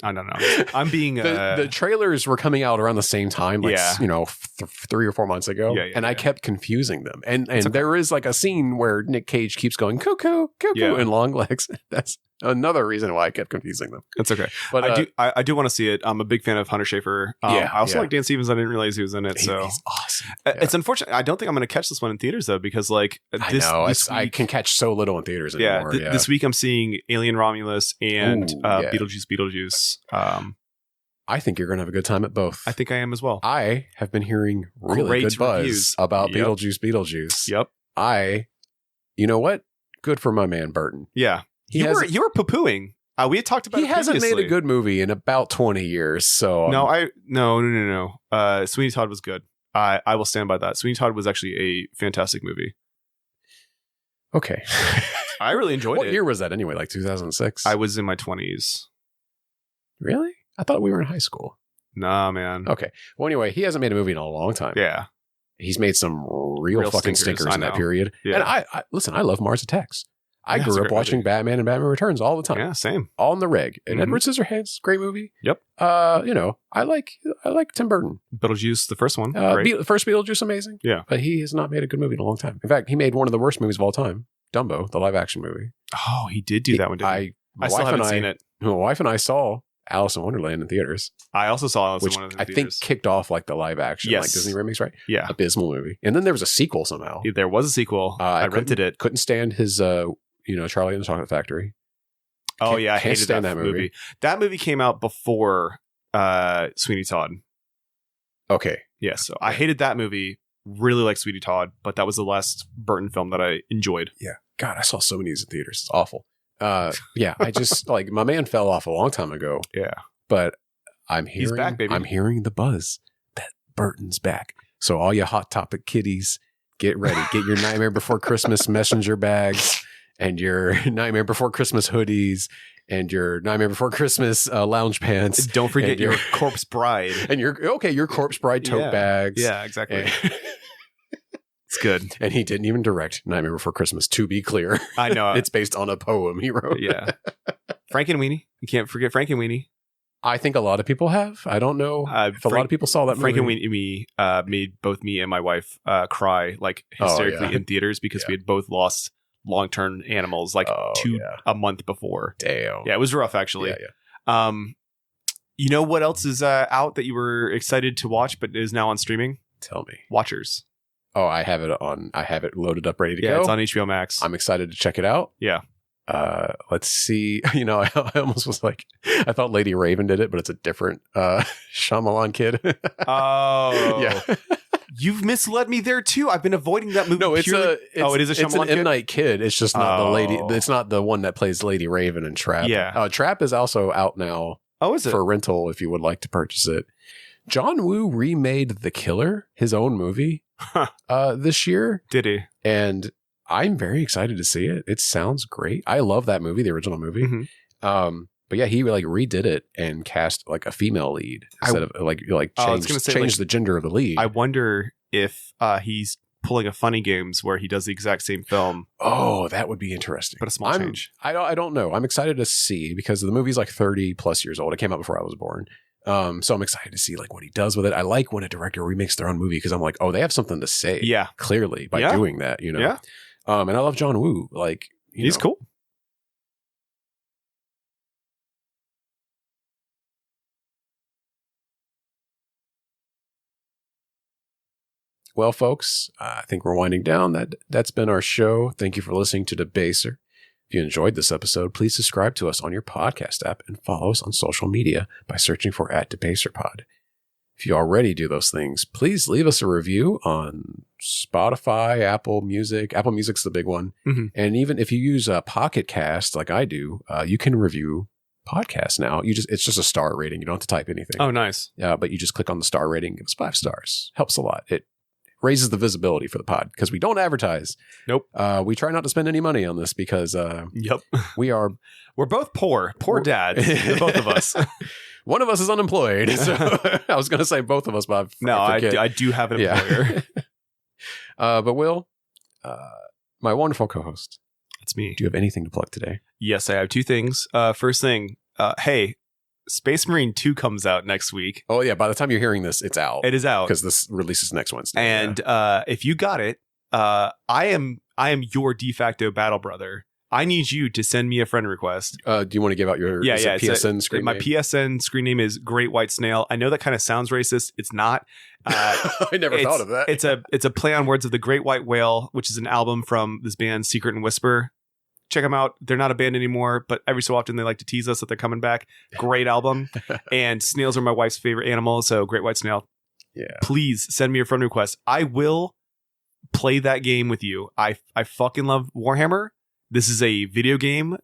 I don't know. I'm being. The trailers were coming out around the same time, like 3 or 4 months ago, and I kept confusing them. And there is like a scene where Nick Cage keeps going cuckoo, cuckoo in Longlegs. That's another reason why I kept confusing them. It's okay, but I do want to see it. I'm a big fan of Hunter Schafer. I also like Dan Stevens. I didn't realize he was in it. So he's awesome. It's unfortunate. I don't think I'm going to catch this one in theaters though, because like this week, I can catch so little in theaters anymore. This week I'm seeing Alien Romulus and Beetlejuice. I think you're going to have a good time at both. I think I am as well. I have been hearing really Great good buzz reviews. about Yep. Beetlejuice. Yep. You know what? Good for my man Burton. Yeah. You were poo-pooing. We had talked about He it hasn't previously. made a good movie in about 20 years. So No. Sweeney Todd was good. I will stand by that. Sweeney Todd was actually a fantastic movie. Okay. I really enjoyed What it. year was that anyway? Like 2006? I was in my 20s. Really? I thought we were in high school. Nah, man. Okay. Well, anyway, he hasn't made a movie in a long time. Yeah. He's made some real fucking stinkers in that period. Yeah. And I listen, I love Mars Attacks. I Yeah, it's a grew up great watching movie. Batman and Batman Returns all the time. Yeah, same. All in the reg. And Mhm. Edward Scissorhands, great movie. Yep. I like Tim Burton. Beetlejuice, the first one. Great. The first Beetlejuice, amazing. Yeah. But he has not made a good movie in a long time. In fact, he made one of the worst movies of all time, Dumbo, the live action movie. Oh, he did do that one, didn't he? My I still wife haven't and seen it. My wife and I saw Alice in Wonderland in theaters, I also saw Alice in which Wonderland I in think theaters. kicked off like the live action, Yes. like Disney remakes, right? Yeah. Abysmal movie. And then there was a sequel somehow. There was a sequel. I rented it. Couldn't stand his, Charlie and the Chocolate Factory. Oh, yeah. I Can't hated stand that that movie. movie. That movie came out before Sweeney Todd. Okay. Yeah, so I hated that movie. Really like Sweeney Todd, but that was the last Burton film that I enjoyed. Yeah. God, I saw so many of these in theaters. It's awful. Yeah, I just like my man fell off a long time ago. Yeah. But I'm hearing He's back, baby. I'm hearing the buzz that Burton's back. So all you Hot Topic kiddies, get ready. Get your Nightmare Before Christmas messenger bags and your Nightmare Before Christmas hoodies and your Nightmare Before Christmas lounge pants. Don't forget and your Corpse Bride. And your Corpse Bride tote bags. Yeah, exactly. And, It's good. and he didn't even direct Nightmare Before Christmas, to be clear. I know. It's based on a poem he wrote. Yeah. Frankenweenie. You can't forget Frankenweenie. I think a lot of people have. I don't know if a lot of people saw that movie. Frankenweenie made both me and my wife cry like hysterically in theaters because we had both lost long-term animals like a month before. Damn. Yeah, it was rough actually. Yeah. You know what else is out that you were excited to watch but is now on streaming? Tell me. Watchers. Oh, I have it loaded up, ready to go. Yeah, it's on HBO Max. I'm excited to check it out. Yeah. Let's see. I almost was like, I thought Lady Raven did it, but it's a different Shyamalan kid. Oh. Yeah. You've misled me there too. I've been avoiding that movie. No, it is a Shyamalan it's an kid? M. Night kid. It's just not the lady. Oh. It's not the one that plays Lady Raven and Trap. Yeah. Trap is also out now. Oh, is it? For rental if you would like to purchase it. John Woo remade The Killer, his own movie, this year. Did he? And I'm very excited to see it. It sounds great. I love that movie, the original movie. Mm-hmm. But yeah, he like redid it and cast like a female lead instead of like change the gender of the lead. I wonder if he's pulling a Funny Games where he does the exact same film. Oh, that would be interesting. But a small change. I don't know. I'm excited to see because the movie's like 30 plus years old. It came out before I was born. So I'm excited to see like what he does with it. I like when a director remakes their own movie because I'm like, oh, they have something to say. Yeah. Clearly by doing that, Yeah. And I love John Woo. Like he's cool. Well, folks, I think we're winding down. That's been our show. Thank you for listening to Debaser. If you enjoyed this episode, please subscribe to us on your podcast app and follow us on social media by searching for @DebaserPod. If you already do those things, please leave us a review on Spotify, Apple Music. Apple Music's the big one. Mm-hmm. And even if you use a Pocket Cast like I do, you can review podcasts now. It's just a star rating. You don't have to type anything. Oh, nice. But you just click on the star rating, give us 5 stars. Helps a lot. It raises the visibility for the pod because we don't advertise. Nope. We try not to spend any money on this because yep. we're both poor dads, the both of us. One of us is unemployed. So I was going to say both of us, but I do have an employer. But Will, my wonderful co-host, it's me. Do you have anything to plug today? Yes, I have 2 things. First thing, hey, Space Marine 2 comes out next week. Oh yeah, by the time you're hearing this, it's out. It is out because this releases next Wednesday. And if you got it, I am your de facto battle brother. I need you to send me a friend request. Do you want to give out your PSN screen my name? PSN screen name is Great White Snail. I know that kind of sounds racist. It's not. I never thought of that. It's a play on words of The Great White Whale, which is an album from this band Secret and Whisper. check them out. They're not a band anymore, but every so often they like to tease us that they're coming back. Great album. And snails are my wife's favorite animal, so Great White Snail. Yeah. Please send me your friend request. I will play that game with you. I fucking love Warhammer. This is a video game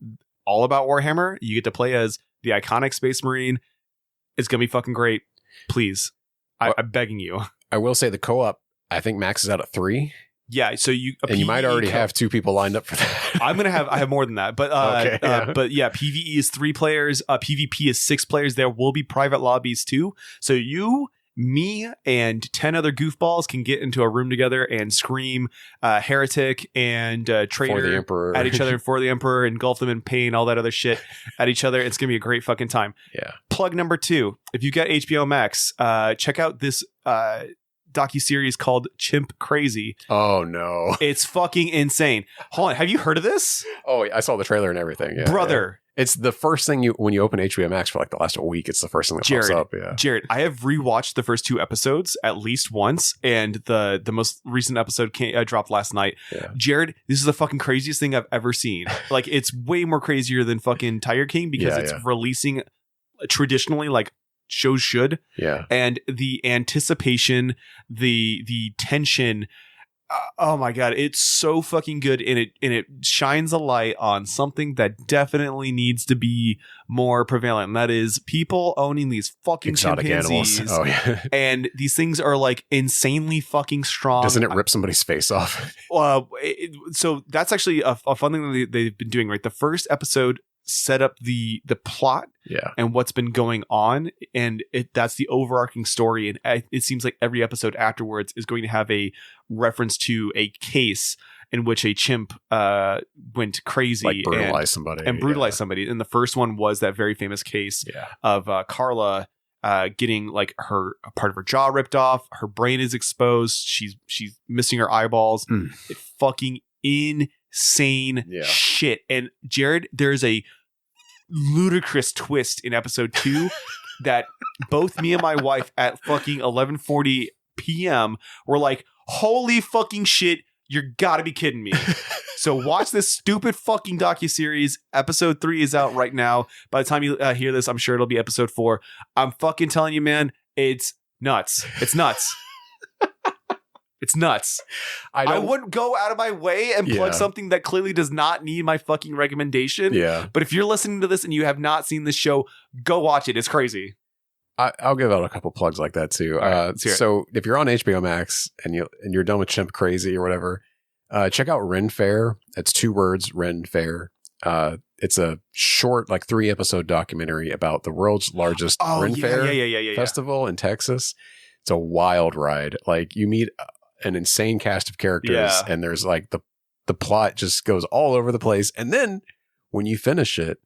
all about Warhammer. You get to play as the iconic Space Marine. It's going to be fucking great. Please. I'm begging you. I will say the co-op, I think maxes out at 3. Yeah, so you might already have 2 people lined up for that. I have more than that, but but yeah, PvE is 3 players. PvP is 6 players. There will be private lobbies too. So you, me, and 10 other goofballs can get into a room together and scream heretic and traitor at each other for the Emperor, engulf them in pain, all that other shit at each other. It's gonna be a great fucking time. Yeah. Plug number 2: if you got HBO Max, check out this docuseries called Chimp Crazy. Oh no, it's fucking insane. Hold on, have you heard of this? Oh, I saw the trailer and everything. Yeah, brother. Yeah. It's the first thing when you open HBO Max for like the last week. It's the first thing that pops up. Yeah, Jared, I have rewatched the first 2 episodes at least once, and the most recent episode dropped last night. Yeah. Jared, this is the fucking craziest thing I've ever seen. Like, it's way more crazier than fucking Tiger King because it's releasing traditionally like shows should. Yeah. And the anticipation, the tension, oh my god, it's so fucking good, and it shines a light on something that definitely needs to be more prevalent, and that is people owning these fucking exotic chimpanzees. Animals. Oh yeah. And these things are like insanely fucking strong. Doesn't it rip somebody's face off? So that's actually a fun thing that they've been doing, right? The first episode set up the plot and what's been going on, and that's the overarching story, and it seems like every episode afterwards is going to have a reference to a case in which a chimp went crazy, like brutalized somebody and the first one was that very famous case of Carla getting like a part of her jaw ripped off, her brain is exposed, she's missing her eyeballs. It fucking insane shit. And Jared, there's a ludicrous twist in episode 2 that both me and my wife at fucking 11:40 p.m. were like, holy fucking shit, you're gotta be kidding me. So watch this stupid fucking docuseries. Episode 3 is out right now. By the time you hear this, I'm sure it'll be episode 4. I'm fucking telling you, man, it's nuts. It's nuts. It's nuts. I wouldn't go out of my way and plug something that clearly does not need my fucking recommendation. Yeah. But if you're listening to this and you have not seen this show, go watch it. It's crazy. I'll give out a couple plugs like that too. So if you're on HBO Max and you're done with Chimp Crazy or whatever, check out Ren Fair. It's 2 words, Ren Fair. It's a short, like 3-episode documentary about the world's largest Ren Fair festival in Texas. It's a wild ride. Like, you meet an insane cast of characters, and there's like the plot just goes all over the place. And then when you finish it,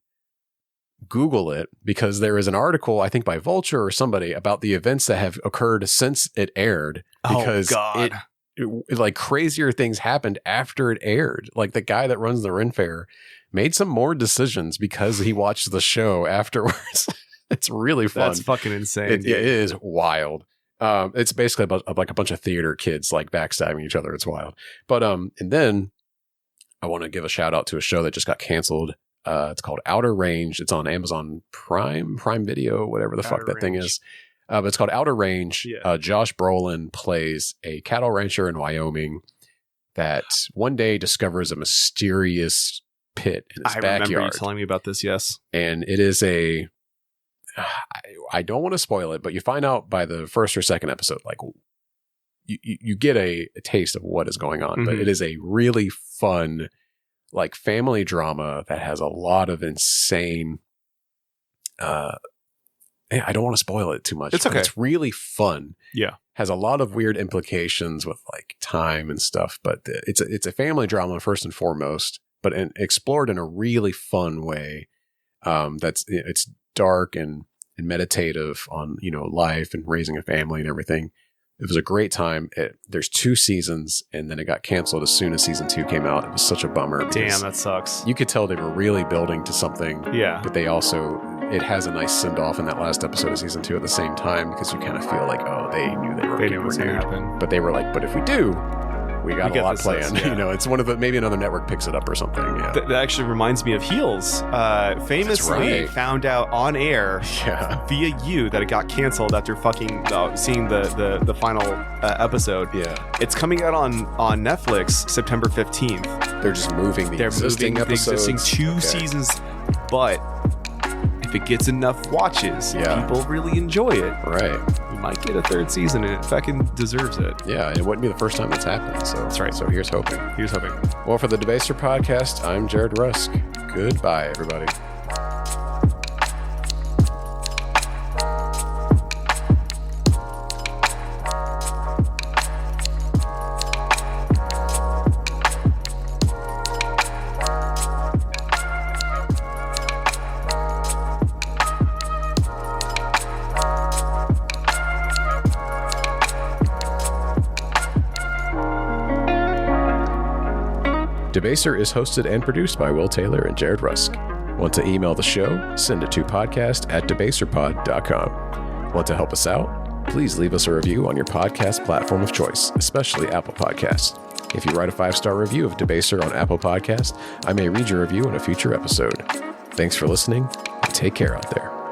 Google it, because there is an article, I think by Vulture or somebody, about the events that have occurred since it aired. Because it like crazier things happened after it aired. Like, the guy that runs the Ren Fair made some more decisions because he watched the show afterwards. It's really fun. That's fucking insane. It is wild. It's basically about like a bunch of theater kids like backstabbing each other. It's wild. But and then I want to give a shout out to a show that just got canceled. It's called Outer Range. It's on Amazon Prime Video, whatever the fuck that thing is. But it's called Outer Range. Yeah. Josh Brolin plays a cattle rancher in Wyoming that one day discovers a mysterious pit in his backyard. I remember you telling me about this, yes. And it is I don't want to spoil it, but you find out by the first or second episode, like you get a taste of what is going on. Mm-hmm. But it is a really fun, like, family drama that has a lot of insane. I don't want to spoil it too much. It's okay. It's really fun. Yeah, has a lot of weird implications with like time and stuff. But it's a family drama first and foremost, but explored in a really fun way. It's dark and meditative on, life and raising a family and everything. It was a great time. There's 2 seasons, and then it got canceled as soon as season 2 came out. It was such a bummer. Damn, that sucks. You could tell they were really building to something. Yeah. But it has a nice send off in that last episode of season 2 at the same time, because you kind of feel like, oh, they knew they were going to happen. But they were like, but if we do, we got a lot planned. Yeah. You know, it's one of the, maybe another network picks it up or something. Yeah. That actually reminds me of Heels. Famously right. found out on air via you that it got canceled after fucking seeing the final episode. Yeah. It's coming out on Netflix September 15th. They're just moving the existing episodes. The existing 2 seasons, but if it gets enough watches, people really enjoy it. Right. You might get a 3rd season, and it fucking deserves it. Yeah, and it wouldn't be the first time that's happened. So that's right. So here's hoping. Here's hoping. Well, for the Debaser podcast, I'm Jared Rusk. Goodbye, everybody. Debaser is hosted and produced by Will Taylor and Jared Rusk. Want to email the show? Send it to podcast@debaserpod.com. Want to help us out? Please leave us a review on your podcast platform of choice, especially Apple Podcasts. If you write a 5-star review of Debaser on Apple Podcasts, I may read your review in a future episode. Thanks for listening, and take care out there.